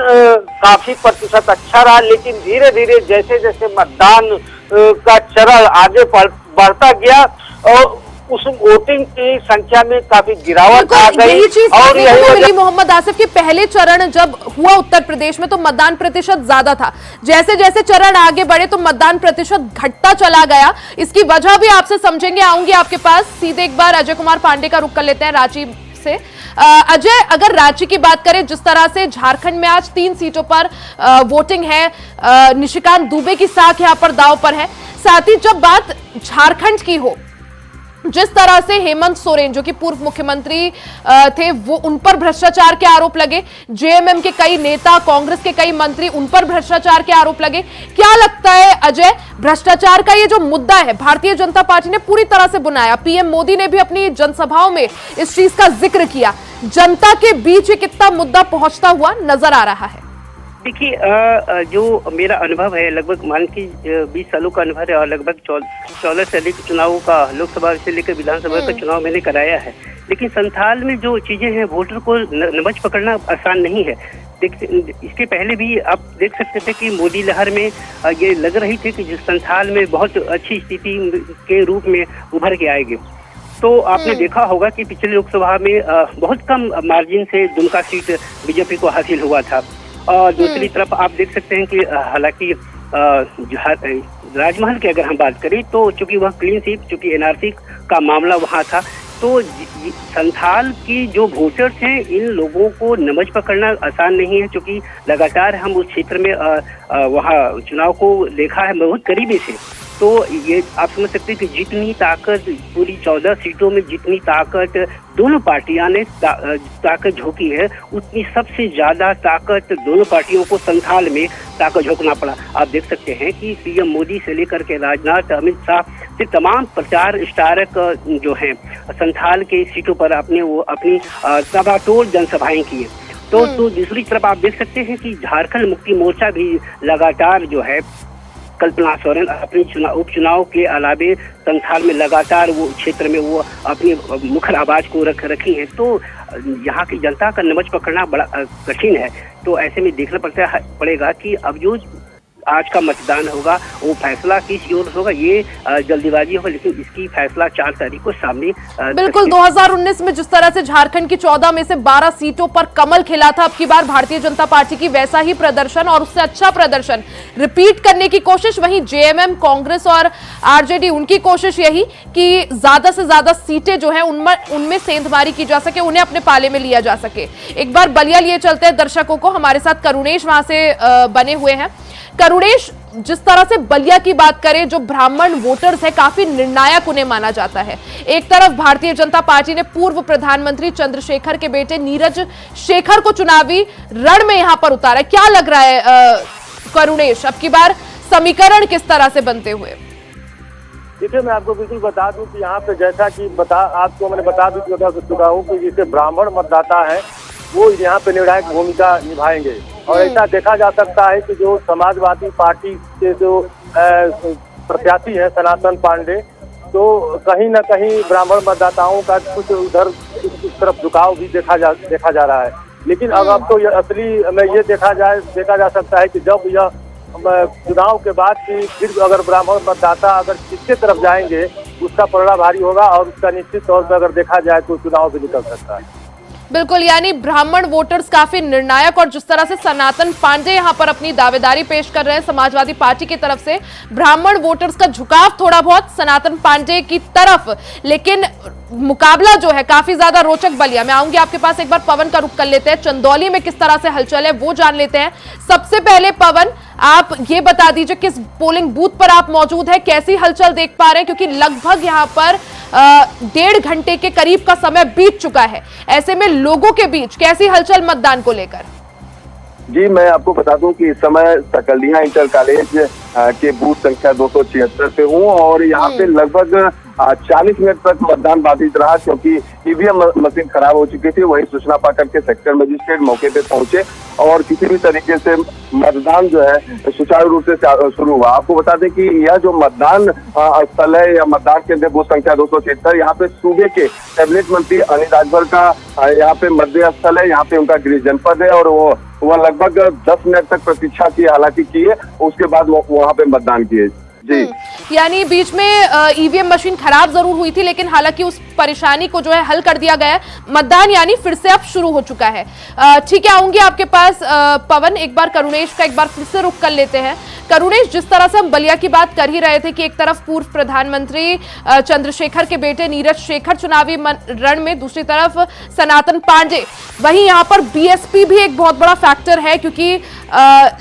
काफी प्रतिशत अच्छा रहा, लेकिन धीरे धीरे जैसे जैसे मतदान का चरण आगे बढ़ता गया और उस वोटिंग की संख्या में काफी गिरावट आ गई।
यही चीज और यही मोहम्मद आसिफ के पहले चरण जब हुआ उत्तर प्रदेश में तो मतदान प्रतिशत ज्यादा था, जैसे जैसे चरण आगे बढ़े तो मतदान प्रतिशत घटता चला गया। इसकी वजह भी आपसे समझेंगे, आऊंगी आपके पास। सीधे एक बार अजय कुमार पांडे का रुख कर लेते हैं रांची से। अजय, अगर रांची की बात करें, जिस तरह से झारखंड में आज 3 सीटों पर वोटिंग है, निशिकांत दुबे की साख यहां पर दांव पर है। साथ ही जब बात झारखंड की हो, जिस तरह से हेमंत सोरेन जो कि पूर्व मुख्यमंत्री थे वो उन पर भ्रष्टाचार के आरोप लगे, जेएमएम के कई नेता, कांग्रेस के कई मंत्री, उन पर भ्रष्टाचार के आरोप लगे। क्या लगता है अजय, भ्रष्टाचार का ये जो मुद्दा है भारतीय जनता पार्टी ने पूरी तरह से बुनाया, पीएम मोदी ने भी अपनी जनसभाओं में इस चीज का जिक्र किया, जनता के बीच कितना मुद्दा पहुंचता हुआ नजर आ रहा है?
देखिए, जो मेरा अनुभव है लगभग मान की 20 सालों का अनुभव है और लगभग 14 से अधिक चुनावों का लोकसभा से लेकर विधानसभा का चुनाव मैंने कराया है। लेकिन संथाल में जो चीजें हैं, वोटर को नमज पकड़ना आसान नहीं है। इसके पहले भी आप देख सकते थे कि मोदी लहर में ये लग रही थी कि जिस संथाल में बहुत अच्छी स्थिति के रूप में उभर के आएगी। तो आपने देखा होगा कि पिछले लोकसभा में बहुत कम मार्जिन से दुमका सीट बीजेपी को हासिल हुआ था। और दूसरी तरफ आप देख सकते हैं कि हालांकि राजमहल की अगर हम बात करें तो चूंकि वह क्लीन स्वीप, चूंकि एनआरसी का मामला वहां था, तो संथाल की जो वोटर्स हैं, इन लोगों को नमज पकड़ना आसान नहीं है, क्योंकि लगातार हम उस क्षेत्र में वहां चुनाव को देखा है बहुत करीबी से। तो ये आप समझ सकते हैं कि जितनी ताकत पूरी 14 सीटों में जितनी ताकत दोनों पार्टियां ने ताकत झोंकी है, उतनी सबसे ज्यादा ताकत दोनों पार्टियों को संथाल में ताकत झोंकना पड़ा। आप देख सकते हैं कि पीएम मोदी से लेकर के राजनाथ, अमित शाह से तमाम प्रचार स्टारक जो हैं संथाल के सीटों पर अपनी ताबड़तोड़ जनसभाएं की है। तो दूसरी तरफ आप देख सकते हैं कि झारखंड मुक्ति मोर्चा भी लगातार जो है कल्पना सोरेन अपनी उपचुनाव के अलावे संथाल में लगातार वो क्षेत्र में वो अपनी मुखर आवाज को रखी है। तो यहाँ की जनता का नमज पकड़ना बड़ा कठिन है। तो ऐसे में देखना पड़ेगा कि अब जो आज का मतदान होगा वो फैसला किस ओर होगा। ये जल्दीबाजी होगा, लेकिन इसकी फैसला 4 तारीख को सामने
बिल्कुल 2019 में जिस तरह से झारखंड की 14 में से 12 सीटों पर कमल खिला था, अब की बार भारतीय जनता पार्टी की वैसा ही प्रदर्शन और उससे अच्छा प्रदर्शन रिपीट करने की कोशिश। वहीं जेएमएम, कांग्रेस और आरजेडी, उनकी कोशिश यही कि ज्यादा से ज्यादा सीटें जो है उनमें सेंधमारी की जा सके, उन्हें अपने पाले में लिया जा सके। एक बार बलिया लिए चलते हैं दर्शकों को, हमारे साथ करुणेश वहां से बने हुए हैं। करुणेश, जिस तरह से बलिया की बात करें, जो ब्राह्मण वोटर्स है काफी निर्णायक उन्हें माना जाता है। एक तरफ भारतीय जनता पार्टी ने पूर्व प्रधानमंत्री चंद्रशेखर के बेटे नीरज शेखर को चुनावी रण में यहां पर उतारा। क्या लग रहा है करुणेश, अब की बार समीकरण किस तरह से बनते हुए?
देखिए, मैं आपको बिल्कुल बता दूं कि यहाँ पे जैसा कि आपको मैंने बता चुका हूँ कि जैसे ब्राह्मण मतदाता है वो यहाँ पे निर्णायक भूमिका निभाएंगे। और ऐसा देखा जा सकता है कि जो समाजवादी पार्टी के जो प्रत्याशी है सनातन पांडे, तो कहीं न कहीं ब्राह्मण मतदाताओं का कुछ उधर उस तरफ झुकाव भी देखा जा रहा है। लेकिन अब तो असली में ये देखा जा सकता है कि जब यह चुनाव के बाद की फिर अगर ब्राह्मण मतदाता अगर किसके तरफ जाएंगे उसका पलड़ा भारी होगा और उसका निश्चित तौर पर अगर देखा जाए तो चुनाव भी निकल सकता है।
बिल्कुल, यानी ब्राह्मण वोटर्स काफी निर्णायक, और जिस तरह से सनातन पांडे यहां पर अपनी दावेदारी पेश कर रहे हैं समाजवादी पार्टी की तरफ से, ब्राह्मण वोटर्स का झुकाव थोड़ा बहुत सनातन पांडे की तरफ, लेकिन मुकाबला जो है काफी ज्यादा रोचक बलिया। मैं आऊंगी आपके पास, एक बार पवन का रुख कर लेते हैं, चंदौली में किस तरह से हलचल है वो जान लेते हैं। सबसे पहले पवन, आप ये बता दीजिए किस पोलिंग बूथ पर आप मौजूद है, कैसी हलचल देख पा रहे हैं, क्योंकि लगभग यहाँ पर 1.5 घंटे के करीब का समय बीत चुका है। ऐसे में लोगों के बीच कैसी हलचल मतदान को लेकर?
जी, मैं आपको बता दूं कि इस समय सकलिया इंटर कॉलेज के बूथ संख्या 276 पे हूँ और यहाँ पे लगभग 40 मिनट तक मतदान बाधित रहा, क्योंकि ईवीएम मशीन खराब हो चुकी थी। वही सूचना पाकर के सेक्टर मजिस्ट्रेट मौके पे पहुंचे और किसी भी तरीके से मतदान जो है सुचारू रूप से शुरू हुआ। आपको बता दें कि यह जो मतदान स्थल है या मतदान केंद्र बूथ संख्या 276, यहाँ पे सूबे के कैबिनेट मंत्री अनिल राजभर का यहाँ पे मध्य स्थल है, यहाँ पे उनका गृह जनपद है और वो लगभग 10 मिनट तक प्रतीक्षा की, हालांकि किए, उसके बाद वहाँ पे मतदान किए। जी,
यानी बीच में ईवीएम मशीन खराब जरूर हुई थी, लेकिन हालांकि उस परेशानी को जो है हल कर दिया गया है। मतदान यानी फिर से अब शुरू हो चुका है। ठीक है, आऊंगी आपके पास पवन। एक बार करुणेश का एक बार फिर से रुख कर लेते हैं। करुणेश, जिस तरह से हम बलिया की बात कर ही रहे थे कि एक तरफ पूर्व प्रधानमंत्री चंद्रशेखर के बेटे नीरज शेखर चुनावी रण में, दूसरी तरफ सनातन पांडे, वहीं यहाँ पर बीएसपी भी एक बहुत बड़ा फैक्टर है, क्योंकि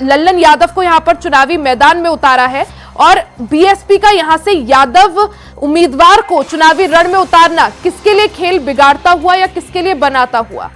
लल्लन यादव को यहाँ पर चुनावी मैदान में उतारा है और बीएसपी का यहां से यादव उम्मीदवार को चुनावी रण में उतारना किसके लिए खेल बिगाड़ता हुआ या किसके लिए बनाता हुआ?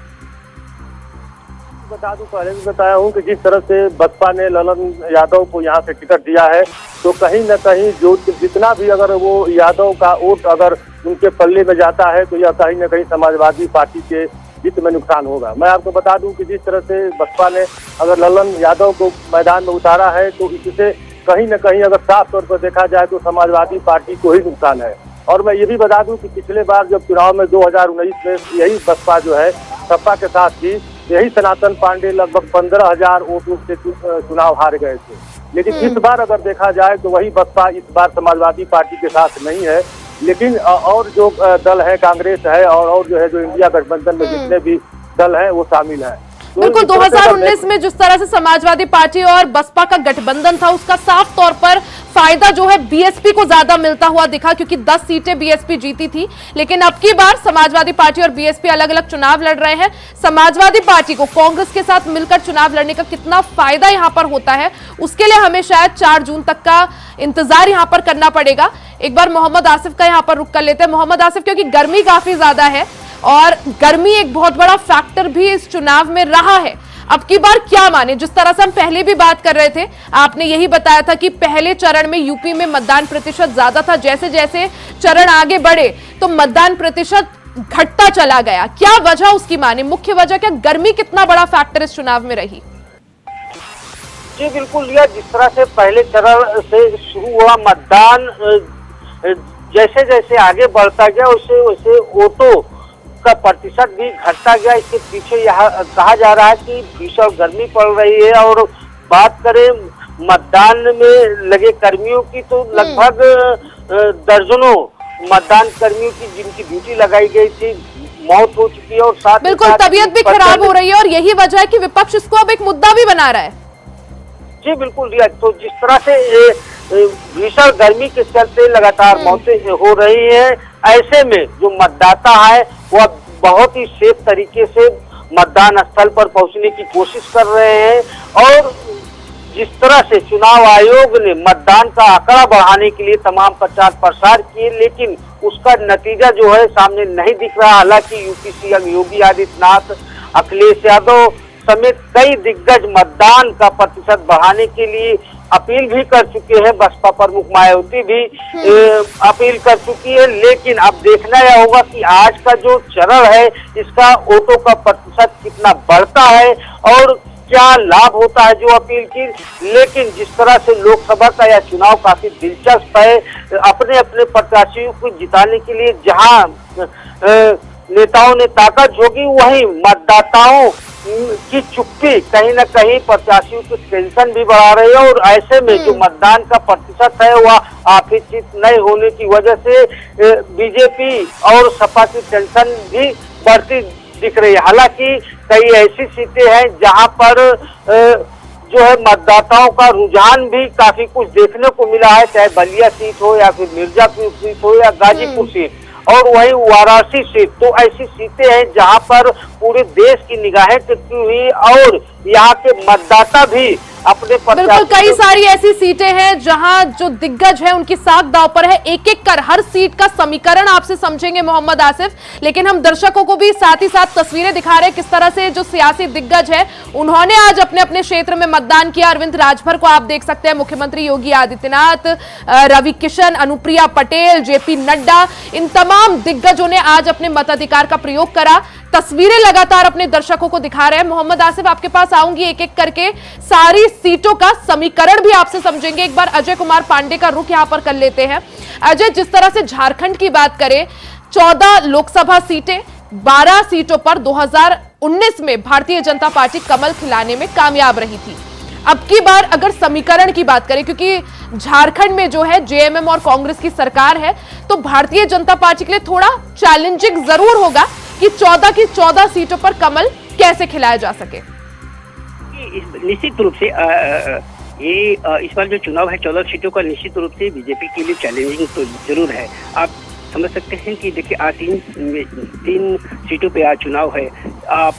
बता दूं, पहले भी बताया हूं कि जिस तरह से बसपा ने ललन यादव को यहां से टिकट दिया है, तो कहीं न कहीं जो जितना भी अगर वो यादव का वोट अगर उनके पल्ले में जाता है तो यह कहीं न कहीं समाजवादी पार्टी के हित में नुकसान होगा। मैं आपको बता दूं कि जिस तरह से बसपा ने अगर ललन यादव को मैदान में उतारा है तो इससे कहीं न कहीं अगर साफ तौर पर देखा जाए तो समाजवादी पार्टी को ही नुकसान है। और मैं ये भी बता दूं कि पिछले बार जब चुनाव में 2019 में यही बसपा जो है सपा के साथ थी, यही सनातन पांडे लगभग 15,000 वोटों से चुनाव हार गए थे। लेकिन इस बार अगर देखा जाए तो वही बसपा इस बार समाजवादी पार्टी के साथ नहीं है, लेकिन और जो दल है, कांग्रेस है और जो है जो इंडिया गठबंधन में जितने भी दल हैं वो शामिल है।
बिल्कुल, 2019 में जिस तरह से समाजवादी पार्टी और बसपा का गठबंधन था, उसका साफ तौर पर फायदा जो है बीएसपी को ज्यादा मिलता हुआ दिखा, क्योंकि 10 सीटें बीएसपी जीती थी। लेकिन अब की बार समाजवादी पार्टी और बीएसपी अलग अलग चुनाव लड़ रहे हैं। समाजवादी पार्टी को कांग्रेस के साथ मिलकर चुनाव लड़ने का कितना फायदा यहां पर होता है, उसके लिए हमें शायद 4 जून तक का इंतजार यहां पर करना पड़ेगा। एक बार मोहम्मद आसिफ का यहां पर रुख कर लेते हैं। मोहम्मद आसिफ, क्योंकि गर्मी काफी ज्यादा है और गर्मी एक बहुत बड़ा फैक्टर भी इस चुनाव में रहा है, अब की बार क्या माने? जिस तरह से हम पहले भी बात कर रहे थे, आपने यही बताया था कि पहले चरण में यूपी में मतदान प्रतिशत ज्यादा था, जैसे जैसे चरण आगे बढ़े तो मतदान प्रतिशत घटता चला गया। क्या वजह उसकी माने? मुख्य वजह क्या, गर्मी कितना बड़ा फैक्टर इस चुनाव में रही?
जी बिल्कुल, यह जिस तरह से पहले चरण से शुरू हुआ मतदान, जैसे जैसे आगे बढ़ता गया वैसे वैसे वोटों का प्रतिशत भी घटता गया। इसके पीछे यह कहा जा रहा है कि भीषण गर्मी पड़ रही है। और बात करें मतदान में लगे कर्मियों की, तो लगभग दर्जनों मतदान कर्मियों की जिनकी ड्यूटी लगाई गई थी मौत हो चुकी है और साथ
बिल्कुल तबीयत भी खराब हो रही है, और यही वजह है कि विपक्ष इसको अब एक मुद्दा भी बना रहा है।
जी बिल्कुल रिया, तो जिस तरह से भीषण गर्मी के चलते लगातार मौतें हो रही है, ऐसे में जो मतदाता है वह बहुत ही सेफ तरीके से मतदान स्थल पर पहुंचने की कोशिश कर रहे हैं। और जिस तरह से चुनाव आयोग ने मतदान का आंकड़ा बढ़ाने के लिए तमाम प्रचार प्रसार किए, लेकिन उसका नतीजा जो है सामने नहीं दिख रहा। हालांकि यूपी सीएम योगी आदित्यनाथ, अखिलेश यादव समेत कई दिग्गज मतदान का प्रतिशत बढ़ाने के लिए अपील भी कर चुके हैं। बसपा प्रमुख मायावती भी अपील कर चुकी है। लेकिन अब देखना यह होगा कि आज का जो चरण है इसका वोटों का प्रतिशत कितना बढ़ता है और क्या लाभ होता है जो अपील की। लेकिन जिस तरह से लोकसभा का यह चुनाव काफी दिलचस्प है, अपने अपने प्रत्याशियों को जिताने के लिए जहां नेताओं ने ताकत झोंकी, वहीं मतदाताओं की चुप्पी कहीं न कहीं प्रत्याशियों की टेंशन भी बढ़ा रही है। और ऐसे में जो मतदान का प्रतिशत है वह आफिचित नहीं होने की वजह से बीजेपी और सपा की टेंशन भी बढ़ती दिख रही है। हालांकि कई ऐसी सीटें हैं जहां पर जो है मतदाताओं का रुझान भी काफी कुछ देखने को मिला है, चाहे बलिया सीट हो या फिर मिर्जापुर सीट हो या गाजीपुर सीट और वही वाराणसी सीट। तो ऐसी सीटें हैं जहां पर पूरे देश की निगाहें टिकी हुई और यहाँ के मतदाता भी अपने
बिल्कुल कई सारी ऐसी सीटें हैं जहां जो दिग्गज है उनकी साख दांव पर है। एक एक कर हर सीट का समीकरण आपसे समझेंगे मोहम्मद आसिफ, लेकिन हम दर्शकों को भी साथ ही साथ तस्वीरें दिखा रहे हैं किस तरह से जो सियासी दिग्गज है उन्होंने आज अपने अपने क्षेत्र में मतदान किया। अरविंद राजभर को आप देख सकते हैं, मुख्यमंत्री योगी आदित्यनाथ, रवि किशन, अनुप्रिया पटेल, जेपी नड्डा, इन तमाम दिग्गजों ने आज अपने मताधिकार का प्रयोग करा। तस्वीरें लगातार अपने दर्शकों को दिखा रहे हैं। मोहम्मद आसिफ आपके पास आऊंगी, एक एक करके सारी सीटों का समीकरण भी आपसे समझेंगे। एक बार अजय कुमार पांडे का रुख यहां पर कर लेते हैं। अजय, जिस तरह से झारखंड की बात करें, 14 लोकसभा सीटें, 12 सीटों पर 2019 में भारतीय जनता पार्टी कमल खिलाने में कामयाब रही थी। अब की बार अगर समीकरण की बात करें, क्योंकि झारखंड में जो है जेएमएम और कांग्रेस की सरकार है, तो भारतीय जनता पार्टी के लिए थोड़ा चैलेंजिंग जरूर होगा कि 14 की 14 सीटों पर कमल कैसे खिलाया जा सके।
निश्चित रूप से ये इस बार जो चुनाव है 14 सीटों का निश्चित रूप से बीजेपी के लिए चैलेंजिंग तो जरूर है। आप समझ सकते हैं कि देखिए आज तीन सीटों पे आज चुनाव है। आप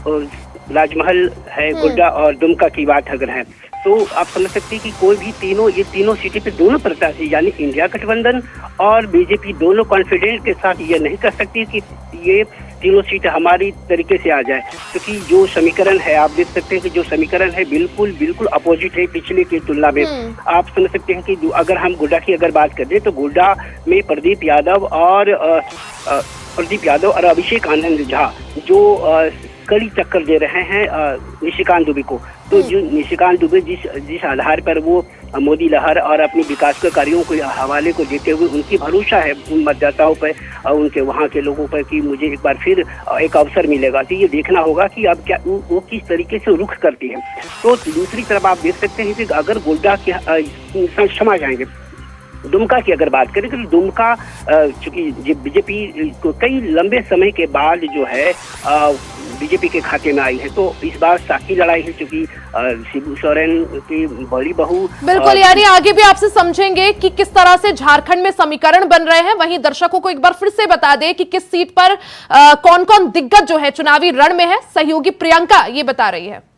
राजमहल है, गोड्डा और दुमका की बात अगर है तो आप समझ सकते हैं कि कोई भी ये तीनों सीटें पे दोनों प्रत्याशी यानी इंडिया गठबंधन और बीजेपी दोनों कॉन्फिडेंस के साथ ये नहीं कर सकती कि ये तीनों सीट हमारी तरीके से आ जाए, क्योंकि जो समीकरण है आप देख सकते हैं कि जो समीकरण है बिल्कुल अपोजिट है पिछले की तुलना में। आप समझ सकते हैं कि अगर हम गोड्डा की अगर बात करें तो गोड्डा में प्रदीप यादव और अभिषेक आनंद झा जो कड़ी टक्कर दे रहे हैं निशिकांत दुबे को। तो जो निशिकांत दुबे जिस आधार पर वो मोदी लहर और अपने विकास के कार्यों को हवाले को देते हुए उनकी भरोसा है उन मतदाताओं पर, उनके वहाँ के लोगों पर कि मुझे एक बार फिर एक अवसर मिलेगा। तो ये देखना होगा कि अब क्या वो किस तरीके से रुख करती है। तो दूसरी तरफ आप देख सकते हैं कि अगर गोड्डा के क्षमा जाएंगे दुमका की अगर बात करें तो दुमका चूंकि बीजेपी को कई लंबे समय के बाद जो है बीजेपी के खाते में आई है, तो इस बार साकी लड़ाई है क्योंकि शिबू सोरेन की बड़ी बहू।
बिल्कुल, यानी आगे भी आपसे समझेंगे कि किस तरह से झारखंड में समीकरण बन रहे हैं। वहीं दर्शकों को एक बार फिर से बता दें कि किस सीट पर कौन कौन दिग्गज जो है चुनावी रण में है। सहयोगी प्रियंका ये बता रही है।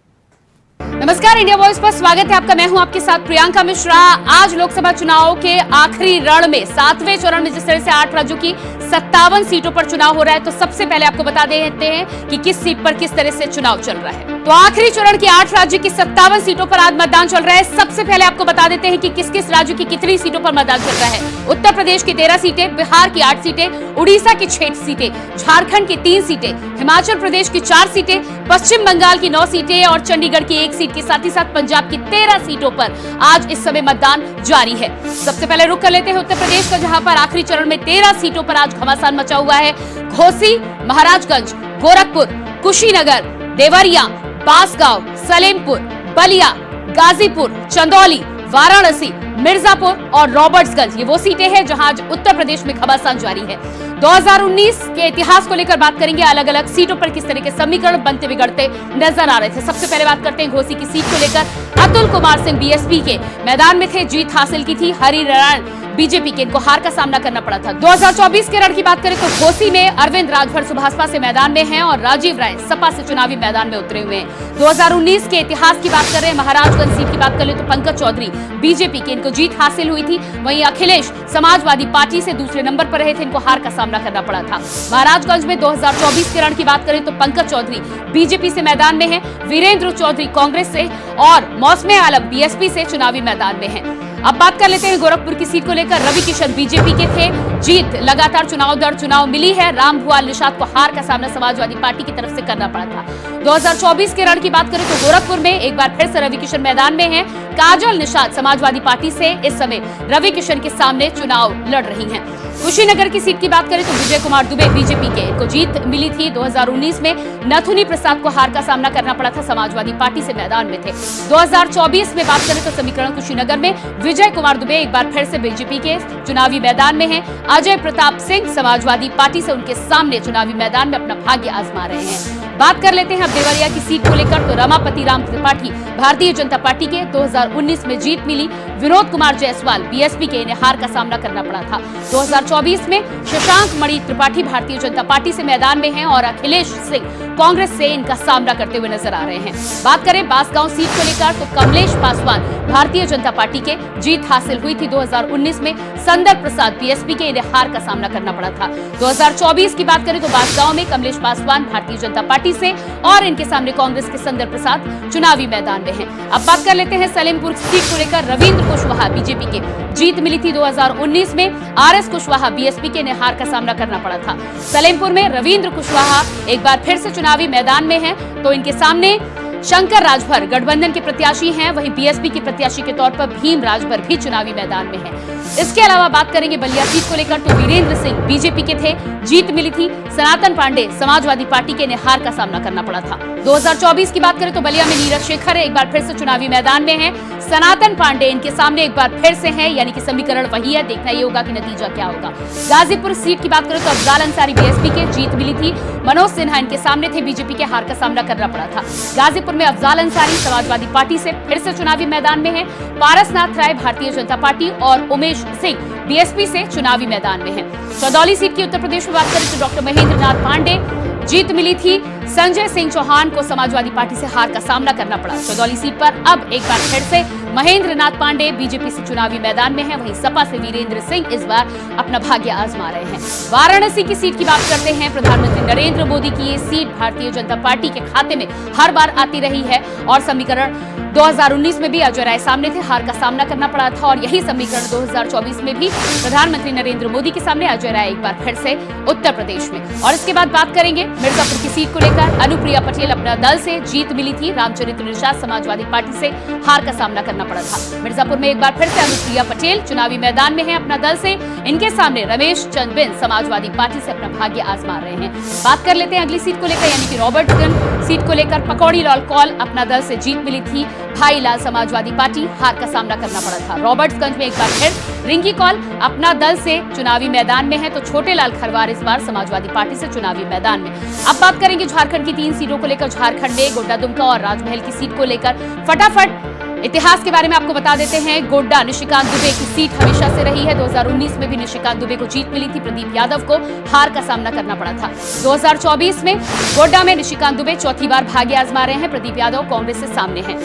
नमस्कार, इंडिया वॉइस पर स्वागत है आपका। मैं हूं आपके साथ प्रियंका मिश्रा। आज लोकसभा चुनाव के आखिरी रण में 7वें चरण में जिस तरह से 8 राज्यों की 57 सीटों पर चुनाव हो रहा है, तो सबसे पहले आपको बता देते हैं कि किस सीट पर किस तरह से चुनाव चल रहा है। तो आखिरी चरण की 8 राज्यों की 57 सीटों पर आज मतदान चल रहा है। सबसे पहले आपको बता देते हैं कि किस किस राज्यों की कितनी सीटों पर मतदान चल रहा है। उत्तर प्रदेश की 13 सीटें, बिहार की 8 सीटें, उड़ीसा की 6 सीटें, झारखंड की 3 सीटें, हिमाचल प्रदेश की 4 सीटें, पश्चिम बंगाल की 9 सीटें और चंडीगढ़ की 1 सीट के साथ ही साथ पंजाब की 13 सीटों पर आज इस समय मतदान जारी है। सबसे पहले रुक कर लेते हैं उत्तर प्रदेश का, जहां पर आखिरी चरण में 13 सीटों पर आज घमासान मचा हुआ है। घोसी, महाराजगंज, गोरखपुर, कुशीनगर, देवरिया, बांसगांव, सलेमपुर, बलिया, गाजीपुर, चंदौली, वाराणसी, मिर्जापुर और रॉबर्ट्सगंज, ये वो सीटें हैं जहां आज उत्तर प्रदेश में घमासान जारी है। 2019 के इतिहास को लेकर बात करेंगे, अलग अलग सीटों पर किस तरह के समीकरण बनते बिगड़ते नजर आ रहे थे। सबसे पहले बात करते हैं घोसी की सीट को लेकर। अतुल कुमार सिंह बीएसपी के मैदान में थे, जीत हासिल की थी। हरिनारायण बीजेपी के इनको हार का सामना करना पड़ा था। 2024 के रण की बात करें तो घोसी में अरविंद राजभर सुभाषपा से मैदान में हैं और राजीव राय सपा से चुनावी मैदान में उतरे हुए हैं। 2019 के इतिहास की बात कर रहे हैं, महाराजगंज सीट की बात कर ले तो पंकज चौधरी बीजेपी के, इनको जीत हासिल हुई थी। वहीं अखिलेश समाजवादी पार्टी से दूसरे नंबर पर रहे थे, इनको हार का सामना करना पड़ा था। महाराजगंज में 2024 के रण की बात करें तो पंकज चौधरी बीजेपी से मैदान में है, वीरेंद्र चौधरी कांग्रेस से और मौसमे आलम बीएसपी से चुनावी मैदान में है। अब बात कर लेते हैं गोरखपुर की सीट को लेकर। रवि किशन बीजेपी के थे, जीत लगातार चुनाव दर चुनाव मिली है। रामभुआल निषाद को हार का सामना समाजवादी पार्टी की तरफ से करना पड़ा था। 2024 के रण की बात करें तो गोरखपुर में एक बार फिर से रवि किशन मैदान में हैं। काजल निषाद समाजवादी पार्टी से इस समय रवि किशन के सामने चुनाव लड़ रही हैं। कुशीनगर की सीट की बात करें तो विजय कुमार दुबे बीजेपी के को जीत मिली थी। 2019 में नथुनी प्रसाद को हार का सामना करना पड़ा था, समाजवादी पार्टी से मैदान में थे। 2024 में बात करें तो समीकरण कुशीनगर में विजय कुमार दुबे एक बार फिर से बीजेपी के चुनावी मैदान में हैं। अजय प्रताप सिंह समाजवादी पार्टी से उनके सामने चुनावी मैदान में अपना भाग्य आजमा रहे हैं। बात कर लेते हैं अब देवरिया की सीट को लेकर तो रमापति राम त्रिपाठी भारतीय जनता पार्टी के 2019 में जीत मिली। विनोद कुमार जायसवाल बीएसपी के इन्हें हार का सामना करना पड़ा था। 2024 में शशांक मणि त्रिपाठी भारतीय जनता पार्टी से मैदान में हैं और अखिलेश सिंह कांग्रेस से इनका सामना करते हुए नजर आ रहे हैं। बात करें बांसगांव सीट को लेकर तो कमलेश पासवान भारतीय जनता पार्टी के जीत हासिल हुई थी। 2019 में संदर प्रसाद बीएसपी के इन्हें हार का सामना करना पड़ा था। 2024 की बात करें तो बांसगांव में कमलेश पासवान भारतीय जनता पार्टी से और इनके सामने कांग्रेस के संदर प्रसाद चुनावी मैदान में हैं। अब बात कर लेते हैं सलेमपुर सीट को लेकर रविंद्र कुशवाहा बीजेपी के जीत मिली थी। 2019 में आरएस कुशवाहा बीएसपी के इन्हें हार का सामना करना पड़ा था। सलेमपुर में रविंद्र कुशवाहा एक बार फिर से चुनावी मैदान में हैं तो इनके सामने शंकर राजभर गठबंधन के प्रत्याशी हैं, वहीं बीएसपी के प्रत्याशी के तौर पर भीम राजभर भी चुनावी मैदान में हैं। इसके अलावा बात करेंगे बलिया सीट को लेकर तो वीरेंद्र सिंह बीजेपी के थे, जीत मिली थी। सनातन पांडे समाजवादी पार्टी के इन्हें हार का सामना करना पड़ा था। 2024 की बात करें तो बलिया में नीरज शेखर एक बार फिर से चुनावी मैदान में हैं। सनातन पांडे इनके सामने एक बार फिर से हैं, यानी कि समीकरण वही है, देखना ये होगा कि नतीजा क्या होगा। गाजीपुर सीट की बात करें तो अफजाल अंसारी बीएसपी के जीत मिली थी। मनोज सिन्हा इनके सामने थे, बीजेपी के हार का सामना करना पड़ा था। गाजीपुर में अफजाल अंसारी समाजवादी पार्टी से फिर से चुनावी मैदान में हैं। पारसनाथ राय भारतीय जनता पार्टी और उमेश सिंह बीएसपी से चुनावी मैदान में हैं। चौदौली सीट की उत्तर प्रदेश में बात करें तो डॉक्टर महेंद्र नाथ पांडे जीत मिली थी। संजय सिंह चौहान को समाजवादी पार्टी से हार का सामना करना पड़ा। चौदौली सीट पर अब एक बार फिर से महेंद्र नाथ पांडे बीजेपी से चुनावी मैदान में हैं, वहीं सपा से वीरेंद्र सिंह इस बार अपना भाग्य आजमा रहे हैं। वाराणसी की सीट की बात करते हैं। प्रधानमंत्री नरेंद्र मोदी की ये सीट भारतीय जनता पार्टी के खाते में हर बार आती रही है और समीकरण 2019 में भी अजय राय सामने थे, हार का सामना करना पड़ा था और यही समीकरण 2024 में भी प्रधानमंत्री नरेंद्र मोदी के सामने अजय राय एक बार फिर से उत्तर प्रदेश में। और इसके बाद बात करेंगे मिर्जापुर की सीट को लेकर। अनुप्रिया पटेल अपना दल से जीत मिली थी। रामचरित्र निषाद समाजवादी पार्टी से हार का सामना करना पड़ा था। मिर्जापुर में एक बार फिर से अनुप्रिया पटेल चुनावी मैदान में है अपना दल से। इनके सामने रमेश चंद बिन समाजवादी पार्टी से अपना भाग्य आजमा रहे हैं। बात कर लेते हैं अगली सीट को लेकर, यानी कि रॉबर्ट्सगंज सीट को लेकर पकौड़ी लाल कौल अपना दल से जीत मिली थी। भाई लाल समाजवादी पार्टी हार का सामना करना पड़ा था। रॉबर्ट्सगंज में एक बार फिर रिंकी कौल अपना दल से चुनावी मैदान में है तो छोटे लाल खरवार इस बार समाजवादी पार्टी से चुनावी मैदान में। अब बात करेंगे झारखंड की 3 सीटों को लेकर। झारखंड में गोड्डा दुमका और राजमहल की सीट को लेकर फटाफट इतिहास के बारे में आपको बता देते हैं। गोड्डा निशिकांत दुबे की सीट हमेशा से रही है। 2019 में भी निशिकांत दुबे को जीत मिली थी। प्रदीप यादव को हार का सामना करना पड़ा था। 2024 में गोड्डा में निशिकांत दुबे चौथी बार भाग्य आजमा रहे हैं। प्रदीप यादव कांग्रेस से सामने हैं।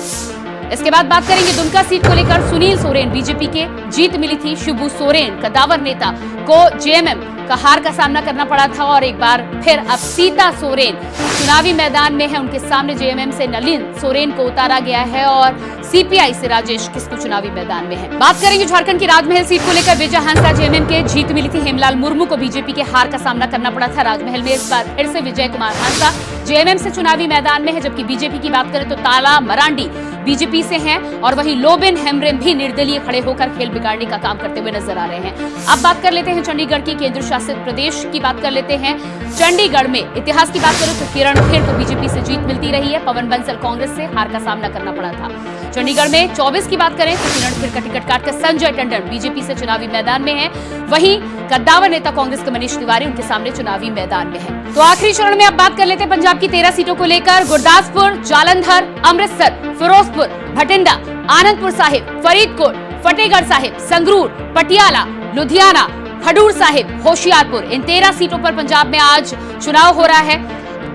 इसके बाद बात करेंगे दुमका सीट को लेकर। सुनील सोरेन बीजेपी के जीत मिली थी। शिबू सोरेन कदावर नेता को जेएमएम का हार का सामना करना पड़ा था और एक बार फिर अब सीता सोरेन चुनावी मैदान में है। उनके सामने जेएमएम से नलिन सोरेन को उतारा गया है और सीपीआई से राजेश किस्कू चुनावी मैदान में है। बात करेंगे झारखंड की राजमहल सीट को लेकर। विजय हांसदा जेएमएम के जीत मिली थी। हेमलाल मुर्मू को बीजेपी के हार का सामना करना पड़ा था। राजमहल में इस बार फिर से विजय कुमार हांसदा जेएमएम से चुनावी मैदान में है, जबकि बीजेपी की बात करें तो ताला मरांडी बीजेपी से हैं और वहीं लोबिन हेम्ब्रेम भी निर्दलीय खड़े होकर खेल बिगाड़ने का काम करते हुए नजर आ रहे हैं। अब बात कर लेते हैं चंडीगढ़ की केंद्र शासित प्रदेश की बात कर लेते हैं। चंडीगढ़ में इतिहास की बात करें तो किरण खेर को बीजेपी से जीत मिलती रही है। पवन बंसल कांग्रेस से हार का सामना करना पड़ा था। चंडीगढ़ में 24 की बात करें तो किरण खेर का टिकट काटकर संजय टंडन बीजेपी से चुनावी मैदान में है। वहीं कद्दावर नेता कांग्रेस के मनीष तिवारी उनके सामने चुनावी मैदान में है। तो आखिरी चरण में अब बात कर लेते हैं पंजाब की 13 सीटों को लेकर। गुरदासपुर, जालंधर, अमृतसर, फिरोजपुर, भटिंडा, आनंदपुर साहिब, फरीदकोट, फतेहगढ़ साहिब, संगरूर, पटियाला, लुधियाना, खडूर साहिब, होशियारपुर, इन 13 सीटों पर पंजाब में आज चुनाव हो रहा है।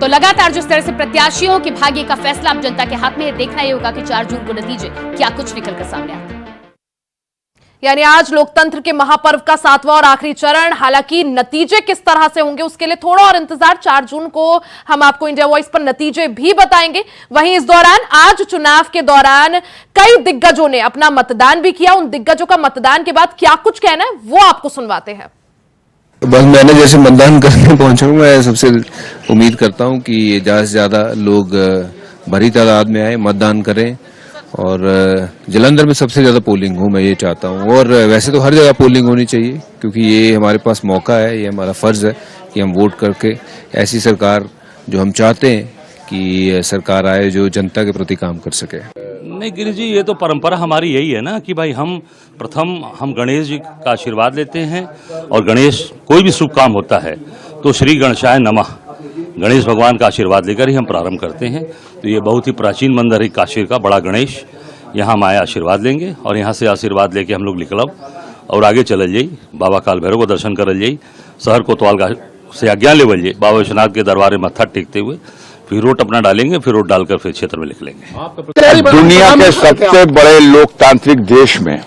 तो लगातार जिस तरह से प्रत्याशियों के भाग्य का फैसला अब जनता के हाथ में है, देखना ये होगा कि 4 जून को नतीजे क्या कुछ निकलकर सामने आते हैं।
यानी आज लोकतंत्र के महापर्व का 7वां और आखिरी चरण। हालांकि नतीजे किस तरह से होंगे उसके लिए थोड़ा और इंतजार। 4 जून को हम आपको इंडिया वॉइस पर नतीजे भी बताएंगे। वहीं इस दौरान आज चुनाव के दौरान कई दिग्गजों ने अपना मतदान भी किया। उन दिग्गजों का मतदान के बाद क्या कुछ कहना है वो आपको सुनवाते हैं।
बस मैंने जैसे मतदान करने पहुंचा हूं, मैं सबसे उम्मीद करता हूं कि ज्यादा से ज्यादा लोग बड़ी तादाद में आए, मतदान करें। और जलंधर में सबसे ज्यादा पोलिंग हो, मैं ये चाहता हूं। और वैसे तो हर जगह पोलिंग होनी चाहिए, क्योंकि ये हमारे पास मौका है, ये हमारा फर्ज है कि हम वोट करके ऐसी सरकार जो हम चाहते हैं कि सरकार आए जो जनता के प्रति काम कर सके।
नहीं गिरीश जी, ये तो परंपरा हमारी यही है ना कि भाई हम गणेश जी का आशीर्वाद लेते हैं। और गणेश कोई भी शुभ काम होता है तो श्री गणेशाय नमः, गणेश भगवान का आशीर्वाद लेकर ही हम प्रारंभ करते हैं। तो ये बहुत ही प्राचीन मंदिर है काशी का बड़ा गणेश, यहाँ हम आए आशीर्वाद लेंगे और यहाँ से आशीर्वाद लेके हम लोग निकलब और आगे चलल जाई, बाबा काल भैरव को दर्शन करल जाई, शहर कोतवाल से आज्ञा लेवल जाई, बाबा विश्वनाथ के दरबार में मत्था टेकते हुए फिर रोट अपना डालेंगे, फिर रोट डालकर फिर क्षेत्र में निकलेंगे।
दुनिया के सबसे बड़े लोकतांत्रिक देश में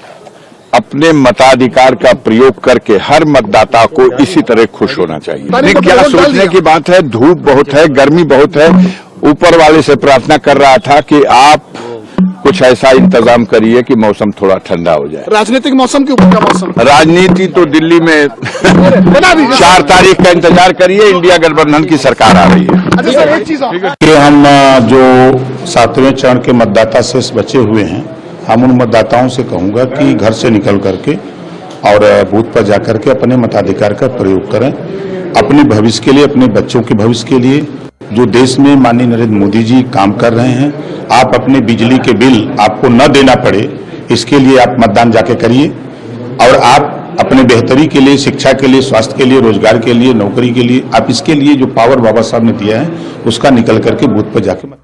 अपने मताधिकार का प्रयोग करके हर मतदाता को इसी तरह खुश होना चाहिए। क्या सोचने की बात है, धूप बहुत है, गर्मी बहुत है। ऊपर वाले से प्रार्थना कर रहा था कि आप कुछ ऐसा इंतजाम करिए कि मौसम थोड़ा ठंडा हो जाए।
राजनीतिक मौसम के ऊपर का मौसम,
राजनीति तो दिल्ली में 4 तारीख का इंतजार करिए, इंडिया गठबंधन की सरकार आ रही है।
कि हम जो 7वें चरण के मतदाता से बचे हुए हैं, हम उन मतदाताओं से कहूंगा कि घर से निकल करके और बूथ पर जाकर के अपने मताधिकार का प्रयोग करें, अपने भविष्य के लिए, अपने बच्चों के भविष्य के लिए। जो देश में माननीय नरेंद्र मोदी जी काम कर रहे हैं, आप अपने बिजली के बिल आपको न देना पड़े, इसके लिए आप मतदान जाके करिए। और आप अपने बेहतरी के लिए, शिक्षा के लिए, स्वास्थ्य के लिए, रोजगार के लिए, नौकरी के लिए, आप इसके लिए जो पावर बाबा साहब ने दिया है उसका निकल करके बूथ पर जाके।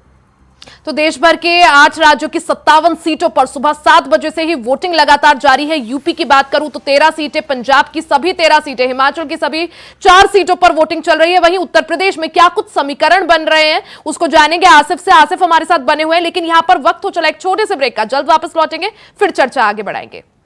तो देश भर के 8 राज्यों की 57 सीटों पर सुबह 7 बजे से ही वोटिंग लगातार जारी है। यूपी की बात करूं तो 13 सीटें, पंजाब की सभी 13 सीटें, हिमाचल की सभी 4 सीटों पर वोटिंग चल रही है। वहीं उत्तर प्रदेश में क्या कुछ समीकरण बन रहे हैं उसको जानेंगे आसिफ से। आसिफ हमारे साथ बने हुए हैं, लेकिन यहां पर वक्त हो चला एक छोटे से ब्रेक का। जल्द वापस लौटेंगे, फिर चर्चा आगे बढ़ाएंगे।